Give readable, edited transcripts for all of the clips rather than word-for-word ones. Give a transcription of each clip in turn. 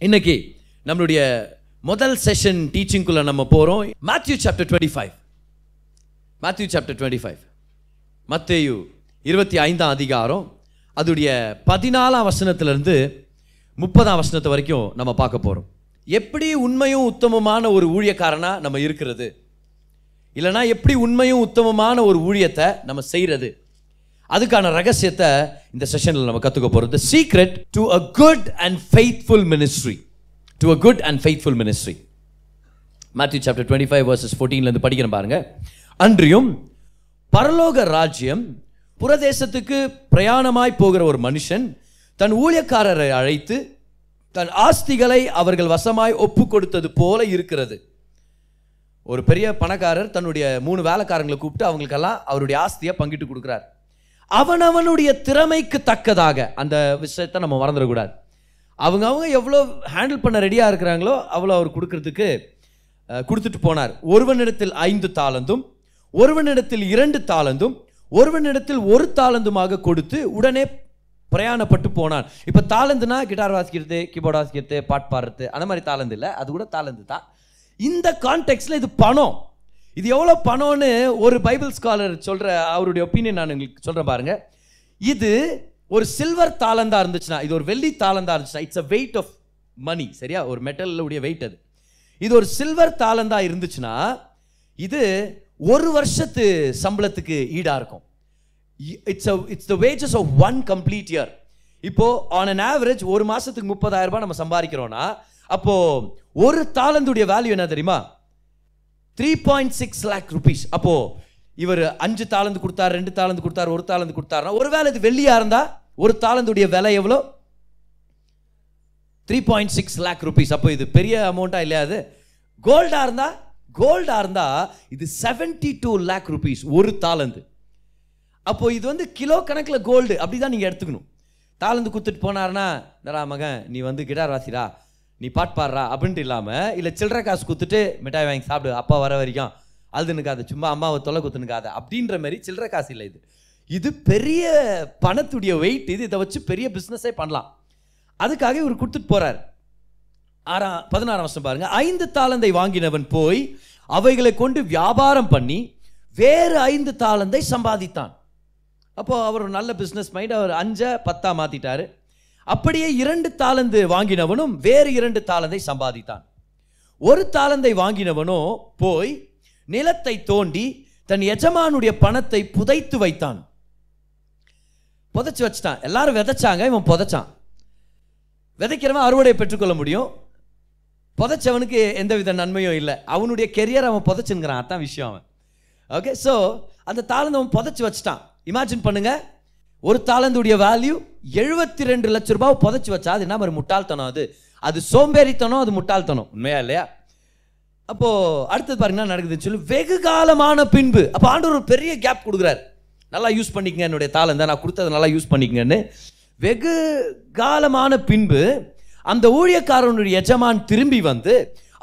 இன்னைக்கு நம்மளுடைய முதல் செஷன் டீச்சிங்குள்ள நம்ம போகிறோம். Matthew chapter 25. மேத்யூ சாப்டர் 25, மத்தேயு 25ஆம் அதிகாரம், அதுடைய 14ஆம் வசனத்திலிருந்து 30ஆம் வசனத்து வரைக்கும் நம்ம பார்க்க போகிறோம். எப்படி உண்மையும் உத்தமமான ஒரு ஊழியக்காரனா நம்ம இருக்கிறது, இல்லைனா எப்படி உண்மையும் உத்தமமான ஒரு ஊழியத்தை நம்ம செய்கிறது, அதுக்கான ரகசியத்தை இந்த செஷனில் நம்ம கற்றுக்க போகிறோம். The secret to a good and faithful ministry. To a good and faithful ministry. Matthew chapter 25 verses 14 படிக்கிறேன் பாருங்க. அன்றியும் பரலோக ராஜ்யம் புறதேசத்துக்கு பிரயாணமாய் போகிற ஒரு மனுஷன் தன் ஊழியக்காரரை அழைத்து தன் ஆஸ்திகளை அவர்கள் வசமாய் ஒப்பு கொடுத்தது போல இருக்கிறது. ஒரு பெரிய பணக்காரர் தன்னுடைய 3 வேலைக்காரங்களை கூப்பிட்டு அவங்களுக்கெல்லாம் அவருடைய ஆஸ்தியை பங்கிட்டு கொடுக்குறார். அவனவனுடைய திறமைக்கு தக்கதாக, அந்த விஷயத்தை நம்ம மறந்துடக்கூடாது. அவங்க எவ்வளோ ஹேண்டில் பண்ண ரெடியாக இருக்கிறாங்களோ அவ்வளோ அவர் கொடுக்கறதுக்கு கொடுத்துட்டு போனார். ஒருவனிடத்தில் 5 தாலந்தும், ஒருவனிடத்தில் 2 தாலந்தும், ஒருவனிடத்தில் 1 தாலந்துமாக கொடுத்து உடனே பிரயாணப்பட்டு போனான். இப்போ தாளந்துனா கிட்டார் வாசிக்கிறது, கீபோர்டு வாசிக்கிறது, பாட்டு பாடுறது, அந்த மாதிரி தாளந்து இல்லை, அது கூட தாளந்து தான். இந்த கான்டெக்ட்ல இது பணம். இது எவ்வளோ பணம்னு ஒரு பைபிள் ஸ்காலர் சொல்கிற அவருடைய ஒப்பீனியன் நான் உங்களுக்கு சொல்கிறேன் பாருங்க. இது ஒரு சில்வர் தாளந்தா இருந்துச்சுன்னா, இது ஒரு வெள்ளி தாளந்தா இருந்துச்சுன்னா, it's a weight of money, சரியா? ஒரு மெட்டலுடைய வெயிட் அது. இது ஒரு சில்வர் தாளந்தா இருந்துச்சுன்னா இது 1 வருஷத்து சம்பளத்துக்கு ஈடாக இருக்கும். It's the wages of 1 complete year. இப்போ ஆன் அன் ஆவரேஜ் ஒரு மாசத்துக்கு 30,000 ரூபாய் நம்ம சம்பாதிக்கிறோம்னா, அப்போ ஒரு தாளந்துடைய வேல்யூ என்ன தெரியுமா? 3.6 lakh rupees. அப்போ இவர் 5 தாளந்து கொடுத்தார், 2 தாளந்து கொடுத்தார், 1 தாளந்து கொடுத்தாருன்னா, ஒருவேளை இது வெள்ளியா இருந்தா ஒரு தாளந்துடைய விலை எவ்வளோ? 3.6 lakh rupees. அப்போ இது பெரிய அமௌண்டா இல்லையா? அது கோல்டா இருந்தா இது 72 lakh rupees ஒரு தாளந்து. அப்போ இது வந்து கிலோ கணக்கில் கோல்டு அப்படிதான் நீங்க எடுத்துக்கணும். தாளந்து கொடுத்துட்டு போனார்னா, மகன் நீ வந்து கிட்டார் வாசிரா, நீ பாட்டு பாடுறா அப்படின்ட்டு இல்லாமல், இல்லை சில்லறை காசு கொடுத்துட்டு மிட்டாய் வாங்கி சாப்பிடு, அப்பா வர வரைக்கும் அழுதுனுக்காது, சும்மா அம்மாவை தொலை குத்துனுக்காது அப்படின்ற மாதிரி சில்லறை காசு இல்லை. இது பெரிய பணத்துடைய வெயிட். இதை வச்சு பெரிய பிஸ்னஸே பண்ணலாம். அதுக்காக இவர் கொடுத்துட்டு போறார். 16ஆம் வசனம் பாருங்க. 5 தாளந்தை வாங்கினவன் போய் அவைகளை கொண்டு வியாபாரம் பண்ணி வேறு 5 தாளந்தை சம்பாதித்தான். அப்போ அவர் நல்ல பிஸ்னஸ் மைண்ட், அவர் 5 10 மாத்திட்டாரு. அப்படியே 2 தாளந்து வாங்கினவனும் வேறு 2 தாளந்தை சம்பாதித்தான். 1 தாளந்தை வாங்கினவனோ போய் நிலத்தை தோண்டி தன் எஜமானுடைய பணத்தை புதைத்து வைத்தான். புதைச்சு வச்சுட்டான். எல்லாரும் விதைச்சாங்க, இவன் புதைச்சான். விதைக்கிறவன் அறுவடை பெற்றுக்கொள்ள முடியும், புதைச்சவனுக்கு எந்தவித நன்மையும் இல்லை. அவனுடைய கெரியர் அவன் புதைச்சுங்கிறான், அதான் விஷயம் அவன். ஓகே, ஸோ அந்த தாளந்து அவன் புதைச்சு வச்சுட்டான். இமேஜின் பண்ணுங்க, ஒரு தாளந்துடைய வேல்யூ 72 லட்சம் ரூபாய் புதைச்சு வச்சா அது என்ன மாதிரி முட்டாள்தனம்? அது சோம்பேறித்தனம், அது முட்டாள்தனம், உண்மையா இல்லையா? அப்போ அடுத்தது பாருங்க என்ன நடக்குதுன்னு சொல்லி, வெகு காலமான பின்பு, அப்போ ஆண்டவர் ஒரு பெரிய கேப் கொடுக்குறாரு. நல்லா யூஸ் பண்ணிக்கங்க என்னுடைய தாளந்தை, நான் கொடுத்ததை நல்லா யூஸ் பண்ணிக்கங்கன்னு. வெகு காலமான பின்பு அந்த ஊழியக்காரனுடைய எஜமான் திரும்பி வந்து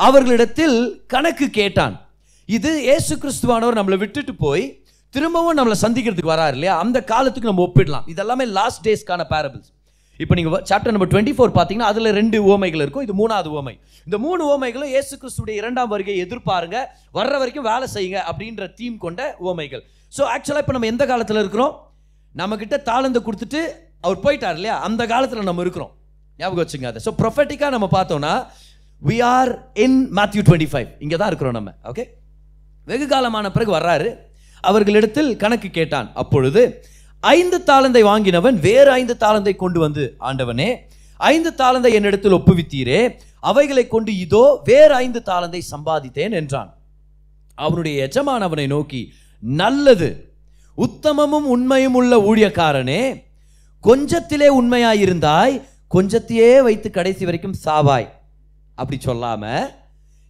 அவர்களிடத்தில் கணக்கு கேட்டான். இது இயேசு கிறிஸ்துவானவர் நம்மளை விட்டுட்டு போய் திரும்பவும் நம்மளை சந்திக்கிறதுக்கு வராரு இல்லையா? அந்த காலத்துக்கு நம்ம ஒப்பிடலாம். இதெல்லாமே லாஸ்ட் டேஸ்க்கான பேரபிள்ஸ். இப்போ நீங்கள் சாப்டர் நம்பர் 24 பார்த்தீங்கன்னா அதில் 2 உவமைகள் இருக்கும். இது 3வது உவமை. இந்த 3 உவமைகளும் இயேசு கிறிஸ்துடைய 2ஆம் வருகையை எதிர்பாருங்க, வர்ற வரைக்கும் வேலை செய்யுங்க அப்படின்ற தீம் கொண்ட உவமைகள். ஸோ ஆக்சுவலாக இப்போ நம்ம எந்த காலத்தில் இருக்கிறோம்? நம்மக்கிட்ட தாளந்து கொடுத்துட்டு அவர் போயிட்டார் இல்லையா? அந்த காலத்தில் நம்ம இருக்கிறோம். ஞாபகம் வச்சுங்க அதை. ஸோ ப்ரொஃபட்டிக்காக நம்ம பார்த்தோம்னா we are in Matthew 25. இங்கே தான் இருக்கிறோம் நம்ம. ஓகே, வெகு காலமான பிறகு வர்றாரு. அவர்களிடத்தில் கணக்கு கேட்டான். அப்பொழுது 5 தாளந்தை வாங்கினவன் வேறு 5 தாளந்தை கொண்டு வந்து, ஆண்டவனே 5 தாளந்தை என்னிடத்தில் ஒப்புவித்தீரே, அவைகளை கொண்டு இதோ வேறு 5 தாளந்தை சம்பாதித்தேன் என்றான். அவனுடைய எஜமான் அவனை நோக்கி, நல்லது உத்தமமும் உண்மையும் உள்ள ஊழியக்காரனே, கொஞ்சத்திலே உண்மையாயிருந்தாய், கொஞ்சத்தையே வைத்து கடைசி வரைக்கும் சாவாய். அப்படி சொல்லாம,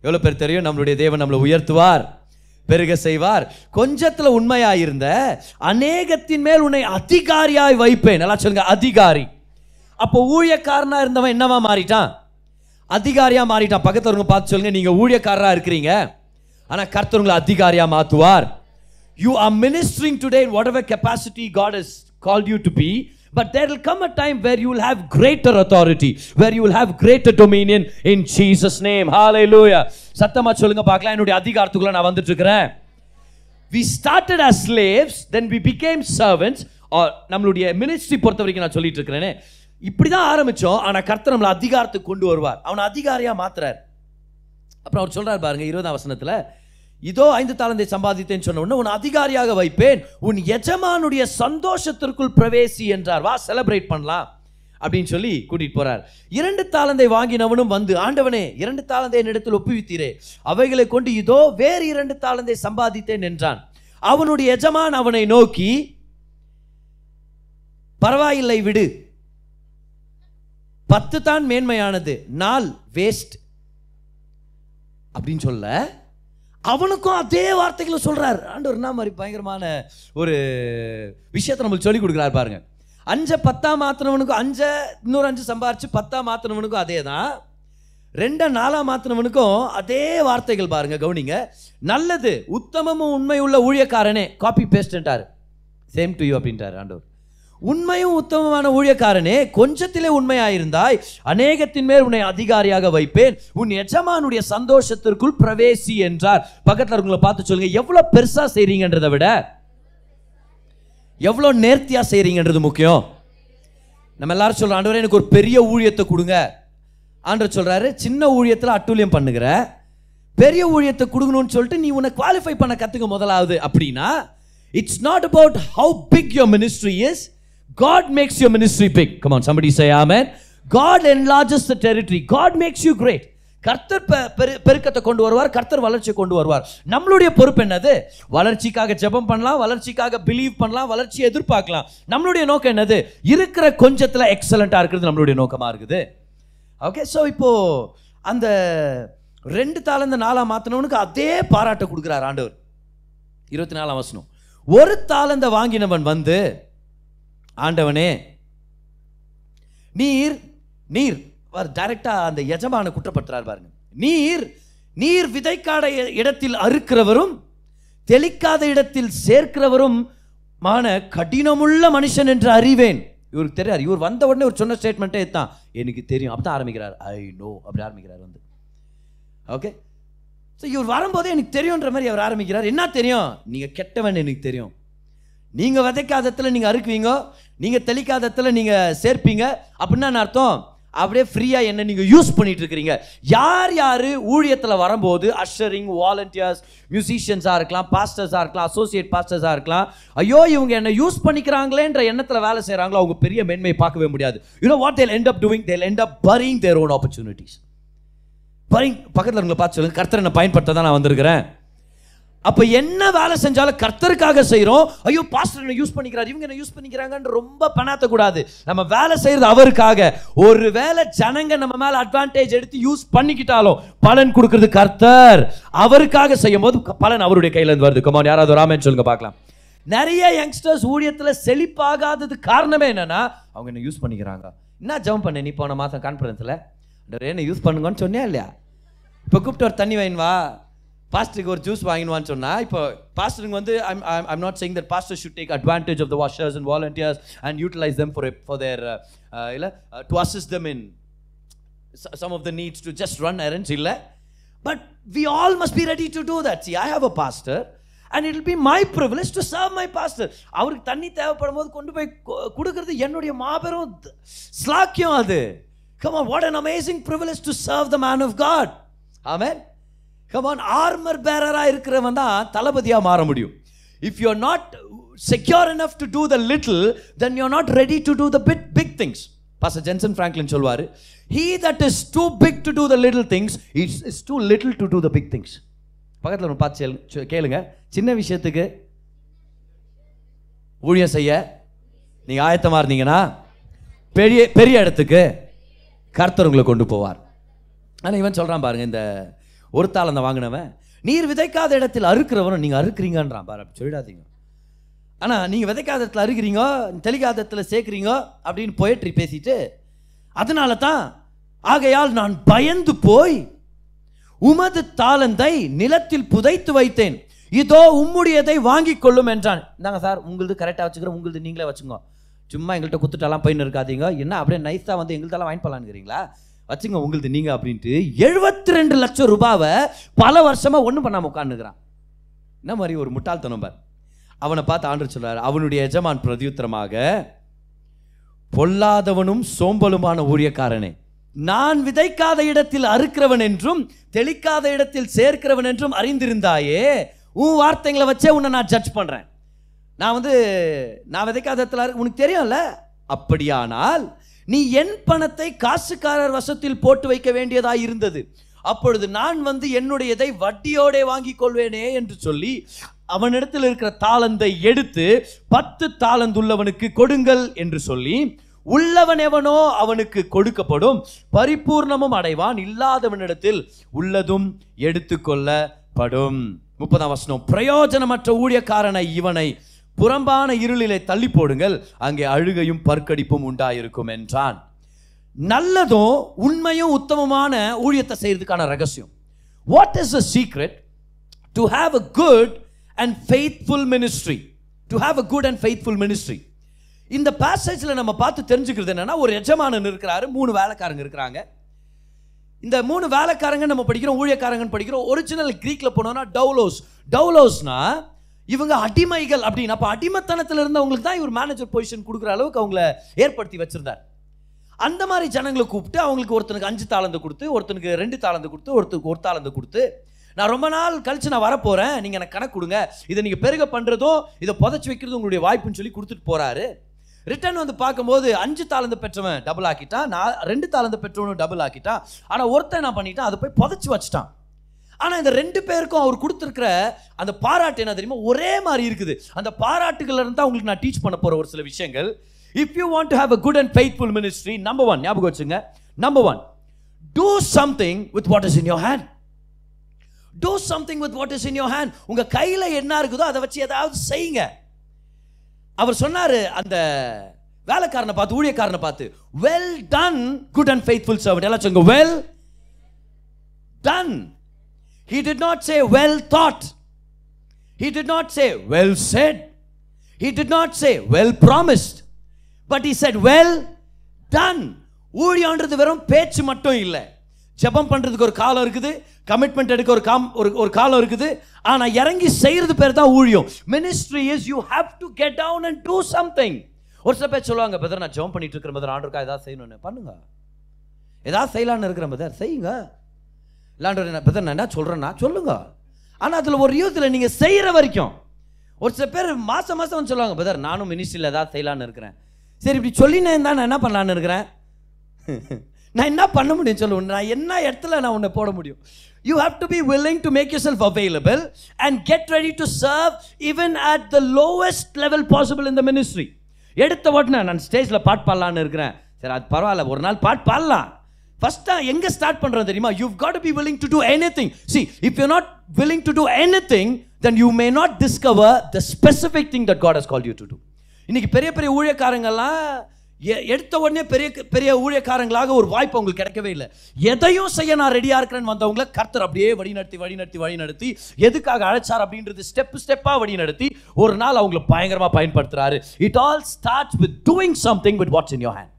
எவ்வளவு பேர் தெரியும் நம்மளுடைய தேவன் நம்மளை உயர்த்துவார், பெருக செய்வார். கொஞ்சத்துல உண்மையாயிருந்த அநேகத்தின் மேல் உன்னை அதிகாரியாய் வைப்பேன். நல்லா சொல்லுங்க, அதிகாரி. அப்போ ஊழியக்காரனா இருந்தவன் என்னவா மாறிட்டான்? அதிகாரியா மாறிட்டான். பக்கத்துல பார்த்து சொல்லுங்க, நீங்க ஊழியக்காரரா இருக்கிறீங்க, ஆனா கர்த்தர் உங்களை அதிகாரியா மாத்துவார். You are ministering today in whatever capacity God has called you to be, But there will come a time where you will have greater authority, where you will have greater dominion in Jesus name. Hallelujah. சத்தமா சொல்லுங்க பார்க்கலாம். என்னுடைய அதிகாரத்துக்குள்ள நான் வந்துட்டு இருக்கிறேன். We started as slaves, then we became servants. நம்மளுடைய ministry பொறுத்த வரைக்கும் நான் சொல்லிட்டு இருக்கிறேனே, இப்படிதான் ஆரம்பிச்சோம். ஆனா கர்த்தர் நம்மளை அதிகாரத்துக்கு கொண்டு வருவார். அவனை அதிகாரியா மாத்துறார். அப்புறம் அவர் சொல்றார் பாருங்க 20ஆம் வசனத்துல, இதோ 5 தாலந்தை சம்பாதித்தேன்னு சொன்ன உடனே உன் அதிகாரியாக வைப்பேன், உன் எஜமானுடைய சந்தோஷத்திற்குள் பிரவேசி என்றார். வா செலிப்ரேட் பண்ணலாம் அப்படின்னு சொல்லி கூட்டிட்டு போறார். 2 தாலந்தை வாங்கினவனும் வந்து, ஆண்டவனே 2 தாலந்தை என்னிடத்தில் ஒப்புவித்தீரே, அவைகளை கொண்டு இதோ வேறு 2 தாலந்தை சம்பாதித்தேன் என்றான். அவனுடைய எஜமான் அவனை நோக்கி, பரவாயில்லை விடு, 10 தான் மேன்மையானது, 4 வேஸ்ட் அப்படின்னு சொல்ல, அவனுக்கும் அதே வார்த்தைகளை சொல்றார். ஆண்டவர் என்ன மாதிரி பயங்கரமான ஒரு விஷயத்தை நம்மளுக்கு சொல்லி கொடுக்குறாரு பாருங்க. 5 10 மாத்தினவனுக்கும் 5 இன்னொரு 5 சம்பாரிச்சு 10 மாத்தினவனுக்கும் அதே தான், 2 4 மாத்தினவனுக்கும் அதே வார்த்தைகள் பாருங்க. கவனிங்க, நல்லது உத்தமமும் உண்மை உள்ள ஊழியக்காரனே, காப்பி பேஸ்ட்ன்றாரு, சேம் டு யூ அப்படின்றாரு ஆண்டவர். உண்மையும் உத்தமமான ஊழியக்காரனே, கொஞ்சத்திலே உண்மையாயிருந்தாய், அநேகத்தின் மேல் உன்னை அதிகாரியாக வைப்பேன், உன் எஜமானுடைய சந்தோஷத்திற்குள் பிரவேசி என்றார். பக்கத்தில் இருக்கவங்களை பார்த்து சொல்லுங்க, எவ்வளவு பெருசா செய்றீங்கன்றதை விட எவ்வளவு நேர்த்தியா செய்றீங்கன்றது முக்கியம். நம்ம எல்லாரும் சொல்றோம், ஆண்டவரே எனக்கு ஒரு பெரிய ஊழியத்தை கொடுங்க. ஆண்டவர் சொல்றாரு, சின்ன ஊழியத்தில் அட்டூழியம் பண்ணுகிற, பெரிய ஊழியத்தை கொடுக்கணும்னு சொல்லிட்டு நீ உன்னை குவாலிஃபை பண்ண கத்துக்க முதலாவது. அப்படின்னா it's not about how big your ministry is, God makes your ministry big. Come on, somebody say amen. God enlarges the territory, God makes you great. கர்த்தர் பெருக்கத்தை கொண்டு வருவார், கர்த்தர் வளர்ச்சி கொண்டு வருவார். நம்மளுடைய பொறுப்பு என்னது? வளர்ச்சிக்காக ஜெபம் பண்ணலாம், வளர்ச்சிக்காக பிலீவ் பண்ணலாம், வளர்ச்சியை எதிர்பார்க்கலாம். நம்மளுடைய நோக்கம் என்னது? இருக்கிற கொஞ்சத்துல எக்ஸலண்டா இருக்கிறது நம்மளுடைய நோக்கமா இருக்குது. ஓகே, ஸோ இப்போ அந்த 2 தாலந்தை 4 மாத்தினவனுக்கு அதே பாராட்டை கொடுக்குறார் ஆண்டவர். 24ஆம் வசனம், 1 தாலந்தை வாங்கினவன் வந்து, ஆண்டவனே நீர் டைரக்டா அந்த எஜமான குற்றப்படுத்துறார் பாருங்க. நீர் விதைக்காத இடத்தில் அறுக்கிறவரும் தெளிக்காத இடத்தில் சேர்க்கிறவரும் மான கடினமுள்ள மனுஷன் என்று அறிவேன். இவருக்கு தெரியாது. இவர் வந்த உடனே ஒரு சொன்ன ஸ்டேட்மெண்ட்டே தான், எனக்கு தெரியும். அப்பதான் ஆரம்பிக்கிறார், ஐ நோ அப்படி ஆரம்பிக்கிறார் வந்து. ஓகே, ஸோ இவர் வரும்போதே எனக்கு தெரியுன்ற மாதிரி அவர் ஆரம்பிக்கிறார். என்ன தெரியும்? நீங்க கெட்டவன் எனக்கு தெரியும். நீங்க விதைக்காதத்துல நீங்க அறுக்குவீங்க, நீங்க தெளிக்காதத்துல நீங்க சேர்ப்பீங்க. அப்படின்னா அர்த்தம், அப்படியே ஃப்ரீயா என்ன நீங்க யூஸ் பண்ணிட்டு இருக்கிறீங்க. யாரு ஊழியத்துல வரும்போது அஷரிங், வாலண்டியர்ஸ், மியூசிஷியன்ஸா இருக்கலாம், பாஸ்டர்ஸா இருக்கலாம், அசோசியேட் பாஸ்டர்ஸா இருக்கலாம், ஐயோ இவங்க என்ன யூஸ் பண்ணிக்கிறாங்களேன்ற எண்ணத்துல வேலை செய்யறாங்களோ அவங்க பெரிய மேன்மையை பார்க்கவே முடியாது. You know what they'll end up doing? They'll end up burying their own opportunities. பக்கத்தில் உங்களை பார்த்து சொல்லுங்க, கர்த்தர் என்ன பயன்படுத்த தான் நான் வந்திருக்கிறேன். அப்ப என்ன வேலை செஞ்சாலும் கர்த்தருக்காக செய்யறோம். ஐயோ பாஸ்டர் என்ன யூஸ் பண்ணிக்கிறார், இவங்க என்ன யூஸ் பண்ணிக்கிறாங்கன்னு ரொம்ப பணாத்த கூடாது. நம்ம வேலை செய்யறது அவருக்காக. ஒரு வேலை ஜனங்க நம்ம மேல அட்வான்டேஜ் எடுத்து யூஸ் பண்ணிக்கிட்டாலும் பலன் கொடுக்கிறது கர்த்தர். அவருக்காக செய்யும் போது பலன் அவருடைய கையில இருந்து வருது. கமான், யாராவது ஒரு ஆமென் சொல்லுங்க பார்க்கலாம். நிறைய யங்ஸ்டர்ஸ் ஊழியத்துல செழிப்பாகாதது காரணமே என்னன்னா, அவங்க என்ன யூஸ் பண்ணிக்கிறாங்க. என்ன ஜெபம் பண்ண நீ போன மாசம் கான்ஃபரன்ஸ்ல என்ன யூஸ் பண்ணுங்கன்னு சொன்னியா இல்லையா? இப்போ கூப்பிட்டு ஒரு தண்ணி வாங்கினுவா, பாஸ்டருக்கு ஒரு ஜூஸ் வாங்கினுவான்னு சொன்னா, இப்போ பாஸ்டருக்கு வந்து I'm not saying that pastors should take advantage of the washers and volunteers and utilize them for their to assist them in some of the needs to just run errands illa, but we all must be ready to do that. See, I have a pastor and it will be my privilege to serve my pastor. அவருக்கு தண்ணி தேவைப்படும் போது கொண்டு போய் கொடுக்கிறது என்னுடைய மாபெரும் ஸ்லாக்கியம் அது. Come on, what an amazing privilege to serve the man of God. Amen. Come on, armor bearer-ஆ இருக்கிறவன் தான் தளபதியா மாற முடியும். If you are not secure enough to do the little, then you are not ready to do the big things. Pastor Jensen Franklin சொல்வாரு, he that is too big to do the little things is too little to do the big things. பக்கத்துல ஒரு பார்த்து கேளுங்க, சின்ன விஷயத்துக்கு ஊழியம் செய்ய நீங்க ஆயத்தமா இருந்தீங்கன்னா பெரிய இடத்துக்கு கர்த்தர் உங்களை கொண்டு போவார். ஆனா இவன் சொல்றான் பாருங்க, இந்த 1 தாலந்தை வாங்கினவன், நீர் விதைக்காத இடத்தில் அறுக்கிறவனும் நீங்க அறுக்கிறீங்கன்றான் பாரு. அப்படி சொல்லிடாதீங்க. ஆனா நீங்க விதைக்காத இடத்துல அறுக்கிறீங்க, தெளிக்காத இடத்துல சேர்க்கிறீங்க அப்படின்னு போயட்ரி பேசிட்டு, அதனால தான் ஆகையால் நான் பயந்து போய் உமது தாலந்தை நிலத்தில் புதைத்து வைத்தேன், இதோ உம்முடையதை வாங்கி கொள்ளும் என்றான். இந்தாங்க சார், உங்களது கரெக்டா வச்சுக்கிறேன், உங்களது நீங்களே வச்சுக்கோ. சும்மா எங்கள்கிட்ட குத்துட்டாலாம் போயின்னு இருக்காதீங்க, என்ன அப்படியே நைஸாக வந்து எங்கள்கிட்டலாம் வாங்கி போகலான்னுக்கிறீங்களா, வச்சுங்க உங்களுது நீங்கள் அப்படின்ட்டு 72 லட்சம் ரூபாவை பல வருஷமாக ஒன்றும் பண்ணாமல் உட்காந்துக்கிறான். என்ன மாதிரி ஒரு முட்டாள்தனம் பார். அவனை பார்த்து ஆண்டவர் சொல்றார், அவனுடைய எஜமான் பிரதியுத்தரமாக, பொல்லாதவனும் சோம்பலுமான ஊழியக்காரனே, நான் விதைக்காத இடத்தில் அறுக்கிறவன் என்றும் தெளிக்காத இடத்தில் சேர்க்கிறவன் என்றும் அறிந்திருந்தாயே, உன் வார்த்தைகளை வச்சே உன்னை நான் ஜட்ஜ் பண்றேன். நான் விதைக்காத இடத்துல உனக்கு தெரியும்ல, அப்படியானால் நீ என் பணத்தை காசுக்காரர் வசத்தில் போட்டு வைக்க வேண்டியதாக இருந்தது, அப்பொழுது நான் வந்து என்னுடையதை வட்டியோட வாங்கி கொள்வேனே என்று சொல்லி அவனிடத்தில் இருக்கிற தாளந்தை எடுத்து 10 தாளந்துள்ளவனுக்கு கொடுங்கள் என்று சொல்லி, உள்ளவன் எவனோ அவனுக்கு கொடுக்கப்படும், பரிபூர்ணமும் அடைவான், இல்லாதவனிடத்தில் உள்ளதும் எடுத்துக்கொள்ளப்படும். 30ஆம் வசனம், பிரயோஜனமற்ற ஊழியக்காரனை இவனை புறம்பான இருளிலே தள்ளி போடுங்கள், அங்கே அழுகையும் பற்கடிப்பும் உண்டாயிருக்கும் என்றான். நல்லதும் உண்மையும் உத்தமமான ஊழியத்தை செய்யறதுக்கான ரகசியம். What is the secret to have a good and faithful ministry? To have a good and faithful ministry. இந்த பேசேஜ்ல நம்ம பார்த்து தெரிஞ்சுக்கிறது என்னன்னா, ஒரு எஜமானன் இருக்கிறாரு, 3 வேலைக்காரங்க இருக்கிறாங்க. இந்த 3 வேலைக்காரங்க நம்ம படிக்கிறோம், ஊழியக்காரங்கன்னு படிக்கிறோம். ஒரிஜினல் கிரீக்ல போனோம்னா டவுலோஸ். டவுலோஸ்னா இவங்க அடிமைகள் அப்படின்னு. அப்போ அடிமைத்தனத்தில் இருந்தவங்களுக்கு தான் இவர் மேனேஜர் பொசிஷன் கொடுக்குற அளவுக்கு அவங்கள ஏற்படுத்தி வச்சிருந்தார். அந்த மாதிரி ஜனங்களை கூப்பிட்டு அவங்களுக்கு ஒருத்தனுக்கு 5 தாளந்து கொடுத்து, ஒருத்தனுக்கு 2 தாளந்து கொடுத்து, ஒருத்தருக்கு 1 தாளந்து கொடுத்து, நான் ரொம்ப நாள் கழிச்சு நான் வரப்போறேன், நீங்க எனக்கு கணக்கு கொடுங்க, இதை நீங்க பெருக பண்றதும் இதை புதைச்சி வைக்கிறதும் உங்களுடைய வாய்ப்புன்னு சொல்லி கொடுத்துட்டு போறாரு. ரிட்டர்ன் வந்து பார்க்கும்போது 5 தாளந்து பெற்றவன் டபுள் ஆக்கிட்டான், 2 தாளந்து பெற்றவனும் டபுள் ஆக்கிட்டான். ஆனா ஒருத்தன் என்ன பண்ணிட்டான், அதை போய் புதைச்சி வச்சுட்டான். ஆனா இந்த 2 பேருக்கும் அவர் கொடுத்துருக்கிற அந்த பாராட்டு என்ன தெரியுமா, ஒரே மாதிரி இருக்குது. அந்த பாராட்டுகள் இருந்தா உங்களுக்கு நான் டீச் பண்ண போற ஒரு சில விஷயங்கள். If you want to have a good and faithful ministry, number 1, ஞாபகம் வச்சுங்க, number 1, do something with what is in your hand. Do something with what is in your hand. உங்க கையில என்ன இருக்குதோ அதை வச்சு ஏதாவது செய்யுங்க. அவர் சொன்னாரு அந்த வேலைக்காரனை பார்த்து, ஊழியக்காரனை பார்த்து, well done good and faithful servant. எல்லாம் சொல்லுங்க, well done. He did not say well thought. He did not say well said. He did not say well promised. But he said well done. ஊழியன்றது வெறும் பேச்சு மட்டும் இல்லை. ஜெபம் பண்றதுக்கு ஒரு காலம் இருக்குது, கமிட்மெண்ட் எடுக்க ஒரு காலம் இருக்குது, ஆனா இறங்கி செய்யறது பேர் தான் ஊழியம். Ministry is you have to get down and do something. ஒரு சில பேர் சொல்லுவாங்க, பிரதர் நான் ஜெபம் பண்ணிட்டு இருக்கிற பிரதர், ஆண்டவருக்காக ஏதாவது செய்யணும்னு பண்ணுங்க, ஏதாவது செய்யலான்னு இருக்கிற பிரதர் செய்யுங்க, இல்லாண்ட பிரதர் நான் என்ன சொல்றேன்னா சொல்லுங்க. ஆனா அதுல ஒரு யூத்தில் நீங்க செய்யற வரைக்கும். ஒரு சில பேர் மாசம் வந்து சொல்லுவாங்க, பிரதர் நானும் மினிஸ்ட்ரியில் ஏதாவது செய்யலான்னு இருக்கிறேன். சரி இப்படி சொல்லினேன் தான் நான் என்ன பண்ணலான்னு இருக்கிறேன், நான் என்ன பண்ண முடியும் சொல்லுவேன், நான் என்ன இடத்துல நான் உன்னை போட முடியும். You have to be willing to make yourself available and get ready to serve even at the lowest level possible in the ministry. எடுத்த உடனே நான் ஸ்டேஜில் பாட்டு பாடலான்னு இருக்கிறேன், சரி அது பரவாயில்ல, ஒரு நாள் பாட்டு பாடலாம். ஃபர்ஸ்ட் எங்க ஸ்டார்ட் பண்றது தெரியுமா, you've got to be willing to do anything. See, if you're not willing to do anything, then you may not discover the specific thing that God has called you to do. இன்னைக்கு பெரிய பெரிய ஊழியக்காரங்கெல்லாம் எடுத்த உடனே பெரிய பெரிய ஊழியக்காரங்களாக ஒரு வாய்ப்பு அவங்களுக்கு கிடைக்கவே இல்லை. எதையும் செய்ய நான் ரெடியா இருக்கிறேன்னு வந்தவங்களை கர்த்தர் அப்படியே வழிநடத்தி எதுக்காக அழைச்சார் அப்படின்றது ஸ்டெப்பா வழிநடத்தி ஒரு நாள் அவங்களை பயங்கரமா பயன்படுத்துறாரு. It all starts with doing something with what's in your hand.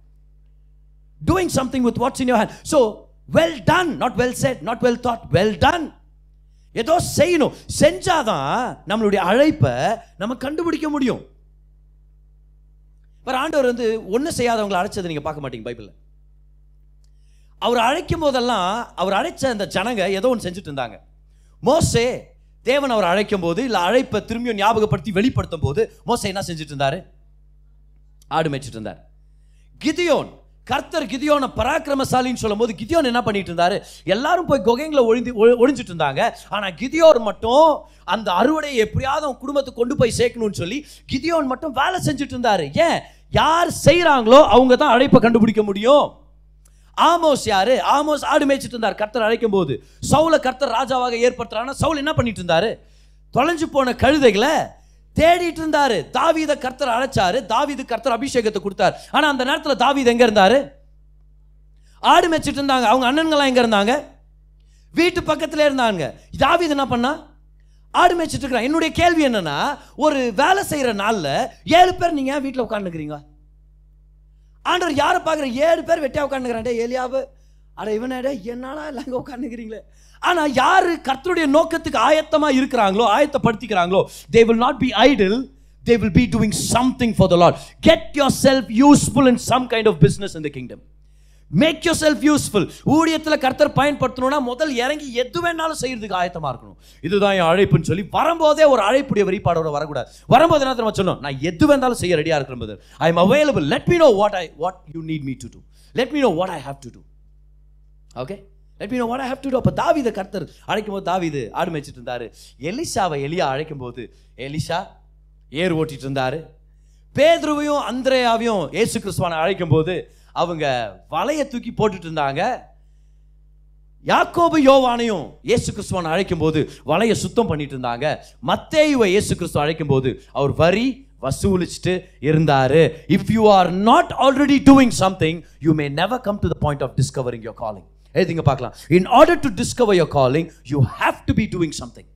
Doing something with what's in your hand. So well done, not well said, not well thought, well done. ஏதோ செய்யணும், செஞ்சாதான் நம்மளுடைய அழைப்பை நம்ம கண்டுபிடிக்க முடியும். ஆண்டவர் வந்து ஒன்றும் செய்யாதவங்களை அழைச்சதை நீங்க பார்க்க மாட்டீங்க பைபிளில். அவர் அழைக்கும் போதெல்லாம் அவர் அழைச்ச அந்த ஜனங்க ஏதோ ஒன்று செஞ்சுட்டு இருந்தாங்க. மோசே தேவன் அவர் அழைக்கும் போது இல்லை அழைப்பை திரும்பியும் ஞாபகப்படுத்தி வெளிப்படுத்தும் போது மோசே என்ன செஞ்சுட்டு இருந்தாரு, ஆடு மேய்ச்சிட்டு இருந்தார். கிதியோன், கர்த்தர் கிதியோனை பராக்கிரமசாலின்னு சொல்லும் போது கிதியோன் என்ன பண்ணிட்டு இருந்தாரு, எல்லாரும் போய் குகைங்களை ஒழிஞ்சிட்டு இருந்தாங்க. ஆனா கிதியோன் மட்டும் அந்த அறுவடையை எப்படியாவது அவன் குடும்பத்தை கொண்டு போய் சேர்க்கணும்னு சொல்லி கிதியோன் மட்டும் வேலை செஞ்சுட்டு இருந்தாரு. ஏன், யார் செய்யறாங்களோ அவங்க தான் அழைப்பை கண்டுபிடிக்க முடியும். ஆமோஸ் யாரு, ஆமோஸ் ஆடு மேய்ச்சிட்டு இருந்தார் கர்த்தர் அழைக்கும் போது. சவுல கர்த்தர் ராஜாவாக ஏற்படுத்துறாங்கன்னா சவுல் என்ன பண்ணிட்டு இருந்தாரு, தொலைஞ்சு போன கழுதைகளை தேடிட்டு இருந்தாரு. தாவீதை கர்த்தர் அழைச்சாரு, தாவீது கர்த்தர் அபிஷேகத்தை கொடுத்தார். ஆனா அந்த நேரத்துல தாவீது எங்க இருந்தாரு, ஆடு மேய்ச்சிட்டு இருந்தாங்க. அவங்க அண்ணன்கள்லாம் எங்க இருந்தாங்க, வீட்டு பக்கத்துல இருந்தாங்க. தாவீது என்ன பண்ணா, ஆடு மேய்ச்சிட்டு இருக்கிறான். என்னுடைய கேள்வி என்னன்னா, ஒரு வேலை செய்யற நாள்ல 7 பேர் நீங்க வீட்டில் உட்காந்துக்கிறீங்க, ஆண்டவர் யாரை பார்க்குற? 7 பேர் வெட்டியா உட்காந்துக்கிறான். எலியாவு அட இவனடே என்னால எல்லாம் அங்கே உட்காந்துக்கிறீங்களே. ஆனால் யார் கர்த்தருடைய நோக்கத்துக்கு ஆயத்தமாக இருக்கிறாங்களோ, ஆயத்தப்படுத்திக்கிறாங்களோ, they will not be idle, they will be doing something for the Lord. Get yourself useful in some kind of business in the kingdom. Make yourself useful. ஊழியத்தில் கர்த்தர் பயன்படுத்தணும்னா முதல் இறங்கி எது வேணாலும் செய்யறதுக்கு ஆயத்தமாக இருக்கணும். இதுதான் என் அழைப்புன்னு சொல்லி வரும்போதே ஒரு அழைப்புடைய வெளிப்பாடோட வரக்கூடாது. வரும்போது என்ன தெரியுமா சொல்லணும்? நான் எது வேணாலும் செய்ய ரெடியாக இருக்கிறேன். I am available. Let me know what you need me to do. Let me know what I have to do. Okay? Let me know what I have to do. அப்போ தாவீதை கர்த்தர் அழைக்கும் போது தாவீது ஆடு மேய்ச்சிட்டு இருந்தாரு. எலிஷாவை எலியா அழைக்கும் போது எலிஷா ஏர் ஓட்டிட்டு இருந்தாரு. பேதுருவையும் அந்திரேயாவையும் இயேசு கிறிஸ்துவானை அழைக்கும் போது அவங்க வலையை தூக்கி போட்டுட்டு இருந்தாங்க. யாக்கோபு யோவானையும் இயேசு கிறிஸ்துவானை அழைக்கும் போது வலையை சுத்தம் பண்ணிட்டு இருந்தாங்க. மத்தேயுவை இயேசு கிறிஸ்து அழைக்கும் போது அவர் வரி வசூலிச்சுட்டு இருந்தாரு. If you are not already doing something, you may never come to the point of discovering your calling. எழுதிங்க பார்க்கலாம். In order to discover your calling, you have to be doing something.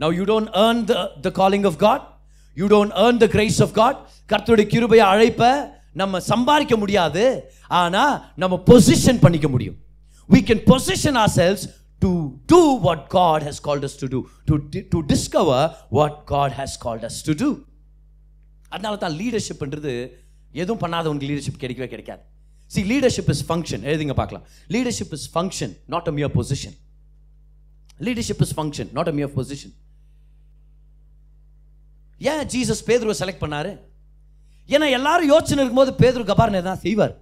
Now you don't earn the calling of God. You don't earn the grace of God. கர்த்தருடைய கிருபையை அழைப்ப நம்ம சம்பாதிக்க முடியாது, ஆனா நம்ம position பண்ணிக்க முடியும். We can position ourselves to do what God has called us to do, to discover what God has called us to do. அதனால தான் லீடர்ஷிப்ன்றது எதுவும் பண்ணாதவங்களுக்கு லீடர்ஷிப் கிடைக்கவே கிடைக்காது. See, leadership is function. எழுதிங்க பார்க்கலாம். Leadership is function, not a mere position. Leadership is function, not a mere position. ஏன் Jesus பேதுருவை select பண்ணாரு? ஏன்னா எல்லாரும் யோசனை இருக்கும்போது பேதுரு கபார்னு எதாவது செய்வார்.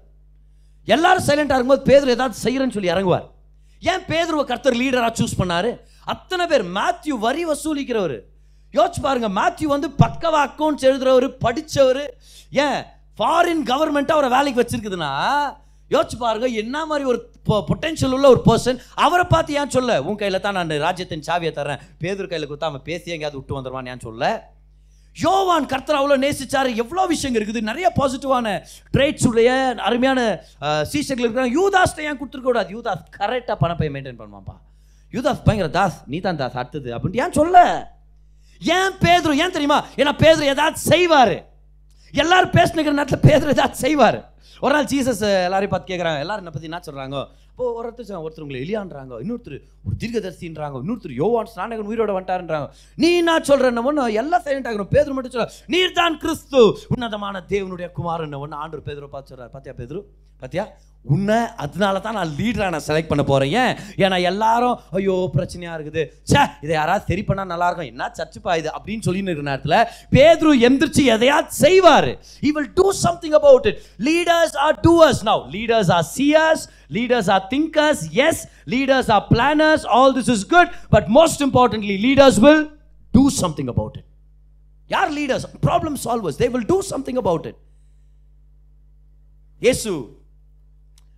எல்லாரும் சைலண்டாக இருக்கும்போது பேதுரு ஏதாவது செய்யறேன்னு சொல்லி இறங்குவார். ஏன் பேதுருவை கர்த்தர் லீடராக சூஸ் பண்ணாரு? அத்தனை பேர். மேத்யூ வரி வசூலிக்கிறவர். யோசிச்சு பாருங்க, மேத்யூ வந்து பக்கவா அக்கௌண்ட்ஸ் எழுதுறவர், படித்தவர். ஏன் ஃபாரின் கவர்மெண்ட் அவரை வேலைக்கு வச்சிருக்குதுன்னா யோசிச்சு பாருங்க, என்ன மாதிரி ஒரு பொட்டென்ஷியல் உள்ள ஒரு பர்சன். அவரை பார்த்து ஏன் சொல்ல உன் கையில தான் நான் ராஜ்யத்தின் சாவியை தர்றேன், பேதுரு கையில கொடுத்தா அவன் பேசி எங்கேயாவது விட்டு வந்துடுவான் ஏன் சொல்ல? யோவான் கர்த்தர் அவ்வளோ நேசிச்சாரு. எவ்வளோ விஷயங்கள் இருக்குது, நிறைய பாசிட்டிவான ட்ரேட்ஸ் உடைய அருமையான சீசர்கள் இருக்கிறாங்க. யூதாஸ் ஏன் கொடுத்துருக்க கூடாது? யூதாஸ் கரெக்டாக பணப்பை மெயின்டைன் பண்ணுவான்ப்பா. யூதாஸ் பயங்கர தாஸ், நீ தான் தாஸ் அடுத்தது அப்படின்ட்டு ஏன் சொல்ல? ஏன் பேதுரு? ஏன் தெரியுமா? ஏன்னா பேதுரு ஏதாவது செய்வார். எல்லாரும் பேசினுக்கிற நேரத்தில் பேதுரு ஏதாவது செய்வார். ஒரு நாள் ஜீசஸ் எல்லாரையும் பார்த்து கேட்குறாங்க, எல்லாரும் என்னை பற்றி என்ன சொல்கிறாங்க? இப்போ ஒருத்தர் உங்களை எலியான்றாங்க, இன்னொருத்தர் ஒரு தீர்க்கதரிசின்றாங்க, இன்னொருத்தர் யோவான் ஸ்நானகன் உயிரோட வந்துட்டாருன்றாங்க. நீ என்ன சொல்கிறன்னு ஒன்று எல்லாம் சைலண்ட் ஆகணும். பேதுரு மட்டும் சொல்ல, நீர் தான் கிறிஸ்து உன்னதமான தேவனுடைய குமாரன் ஒன்று ஆண்டவர் பேதுரு பார்த்து சொல்கிறார். பார்த்தியா பேதுரு, பார்த்தியா உன்னை அதனால தான் நான் லீடராக நான் செலக்ட் பண்ண போகிறேன். ஏன்னா எல்லாரும் ஐயோ பிரச்சனையாக இருக்குது, சே இதை யாராவது சரி பண்ணால் நல்லாயிருக்கும், என்ன சர்ச்சுப்பா இது அப்படின்னு சொல்லின்னு இருக்கிற நேரத்தில் பேதுரு எந்திரிச்சு எதையாவது செய்வார். He will do something about it. Leaders are doers now. Leaders are seers. Leaders are thinkers. Yes, leaders are planners. All this is good. But most importantly, leaders will do something about it. Yaar leaders? Problem solvers. They will do something about it. இயேசு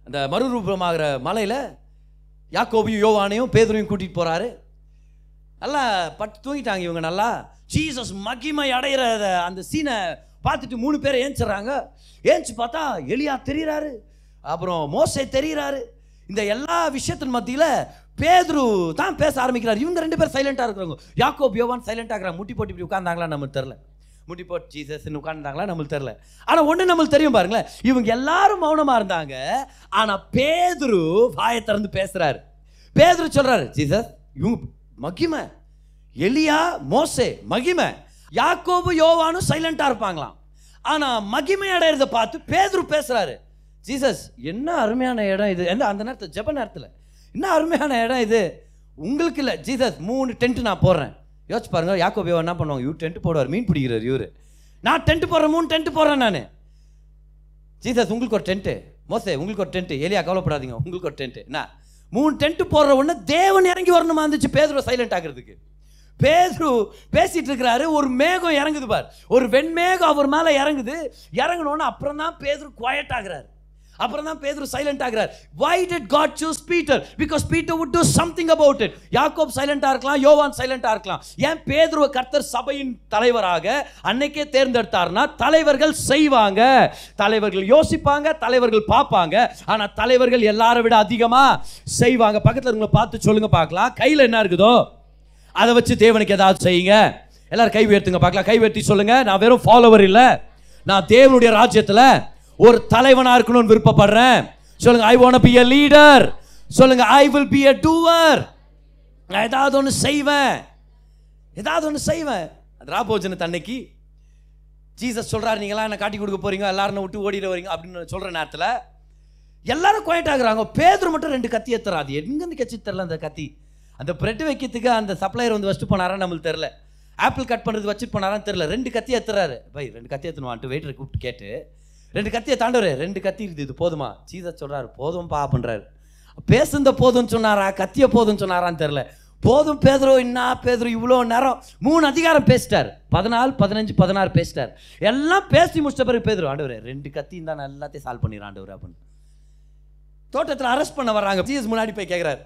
அந்த மறுரூபமாகிற மலையில் யாக்கோபையும் யோவானையும் பேதுருவையும் கூட்டிகிட்டு போகிறாரு. நல்லா பட்டு தூங்கிட்டாங்க இவங்க. நல்லா ஜீசஸ் மகிமை அடைகிற அந்த சீனை பார்த்துட்டு 3 பேரை ஏஞ்சிட்றாங்க. ஏஞ்சி பார்த்தா எலியா தெரிகிறாரு, அப்புறம் மோசே தெரிகிறாரு. இந்த எல்லா விஷயத்தின் மத்தியில் பேதுரு தான் பேச ஆரம்பிக்கிறார். இவங்க 2 பேர் சைலண்டாக இருக்கிறாங்க. யாக்கோபு யோவான் சைலண்டாக இருக்கிறாங்க. முட்டி போட்டு இப்படி உட்கார்ந்தாங்களா நமக்கு தெரில. முட்டி போட்டு ஜீசஸ்ன்னு உட்கார்ந்தாங்களா நம்மளுக்கு தெரில. ஆனால் ஒன்று நம்மளுக்கு தெரியும் பாருங்களேன், இவங்க எல்லாரும் மௌனமாக இருந்தாங்க. ஆனால் பேதுரு வாயை திறந்து பேசுகிறாரு. பேதுரு சொல்கிறாரு, ஜீசஸ் இவங்க மகிமை, எலியா மோசே மகிமை, யாக்கோபு யோவானும் சைலண்டாக இருப்பாங்களாம். ஆனால் மகிமை அடையிறதை பார்த்து பேதுரு பேசுகிறாரு. ஜீசஸ் என்ன அருமையான இடம் இது, அந்த நேரத்தில் ஜெப நேரத்தில் என்ன அருமையான இடம் இது உங்களுக்கு இல்லை. ஜீசஸ் 3 டென்ட் நான் போடுறேன். யோசிச்சு பாருங்க, யாக்கோபு யோவான் என்ன பண்ணுவாங்க? இவர் டென்ட் போடுவார், மீன் பிடிக்கிறார் இவர். நான் டென்ட் போடுறேன், 3 டென்ட் போடுறேன் நான். ஜீசஸ் உங்களுக்கு ஒரு டென்ட்டு, மோசே உங்களுக்கு ஒரு டென்ட்டு, எலியா கவலைப்படாதீங்க உங்களுக்கு ஒரு டென்ட்டு. என்ன 3 டென்ட் போடுற உடனே தேவன் இறங்கி வரணுமா இருந்துச்சு பேதுரு சைலண்ட் ஆகிறதுக்கு. பேதுரு பேசிட்டு இருக்கிறாரு, ஒரு மேகம் இறங்குது பார், ஒரு வெண்மேகம் அவர் மேலே இறங்குது. இறங்கினோன்னு அப்புறம் தான் பேதுரு குவாய்ட் ஆகிறார். அப்புறம் தான் பேதுரு சைலண்ட் ஆகிறார். Why did God choose Peter? Because Peter would do something about it. Yakob சைலண்டா இருக்கலாம், யோவான் சைலண்டா இருக்கலாம். ஏன் பேதுருவை கர்த்தர் சபையின் தலைவராக அன்னைக்கே தேர்ந்தெடுத்தார்னா, தலைவர்கள் செய்வாங்க, தலைவர்கள் யோசிப்பாங்க, தலைவர்கள் பார்ப்பாங்க. ஆனா தலைவர்கள் எல்லாரை விட அதிகமா செய்வாங்க. பக்கத்துல உங்களை பார்த்து சொல்லுங்க பார்க்கலாம், கையில என்ன இருக்குதோ அதை வச்சு தேவனுக்கு ஏதாவது செய்யுங்க. எல்லாரும் கை உயர்த்துங்க பார்க்கலாம். கை உயர்த்தி சொல்லுங்க, நான் வெறும் ஃபாலோவர் இல்லை, நான் தேவனுடைய ராஜ்யத்துல ஒரு தலைவனா இருக்கணும்னு விருப்பப்படுறேன். சொல்லுங்க, I want to be a leader. சொல்லுங்க, I will be a doer. நான் ஏதாவது ஒன்று செய்வேன், ஏதாவது ஒன்று செய்வேன். ராபோஜன தன்னைக்கு ஜீசஸ் சொல்றாரு, நீங்களாம் என்ன காட்டி கொடுக்க போறீங்க, எல்லாரும் விட்டு ஓடிட வரீங்க அப்படின்னு சொல்ற நேரத்தில் எல்லாரும் குவைட் ஆகுறாங்க. பேதுரு மட்டும் 2 கத்தி ஏத்துறா. அது எங்கேருந்து கட்சி தெரியல அந்த கத்தி. அந்த பிரெட் வைக்கிறதுக்கு அந்த சப்ளையர் வந்து வச்சுட்டு போனாரா நம்மளுக்கு தெரியல, ஆப்பிள் கட் பண்ணுறது வச்சுட்டு போனாரான்னு தெரியல. 2 கத்தி ஏத்துறாரு. பை 2 கத்தி ஏற்றணுவான்ட்டு வெயிட்டரை கூப்பிட்டு கேட்டு 2 கத்தியை தாண்டவரு, 2 கத்தி இருக்குது, இது போதுமா? ஜீசஸ் சொல்றாரு, போதும்பா அப்படின்றாரு. பேசுந்த போதும்னு சொன்னாரா, கத்திய போதும்னு சொன்னாரான்னு தெரியல. போதும் பேதுரு, என்ன பேதுரு இவ்வளோ நேரம் 3 அதிகாரம் பேசிட்டார். 14, 15, 16 பேசிட்டார். எல்லாம் பேசி முடிச்ச பிறகு பேதுரு, ஆண்டவரே 2 கத்தி தான் நான் எல்லாத்தையும் சால்வ் பண்ணிடுறேன் ஆண்டவர் அப்படின்னு. தோட்டத்தில் அரெஸ்ட் பண்ண வர்றாங்க. ஜீசஸ் முன்னாடி போய் கேட்குறாரு,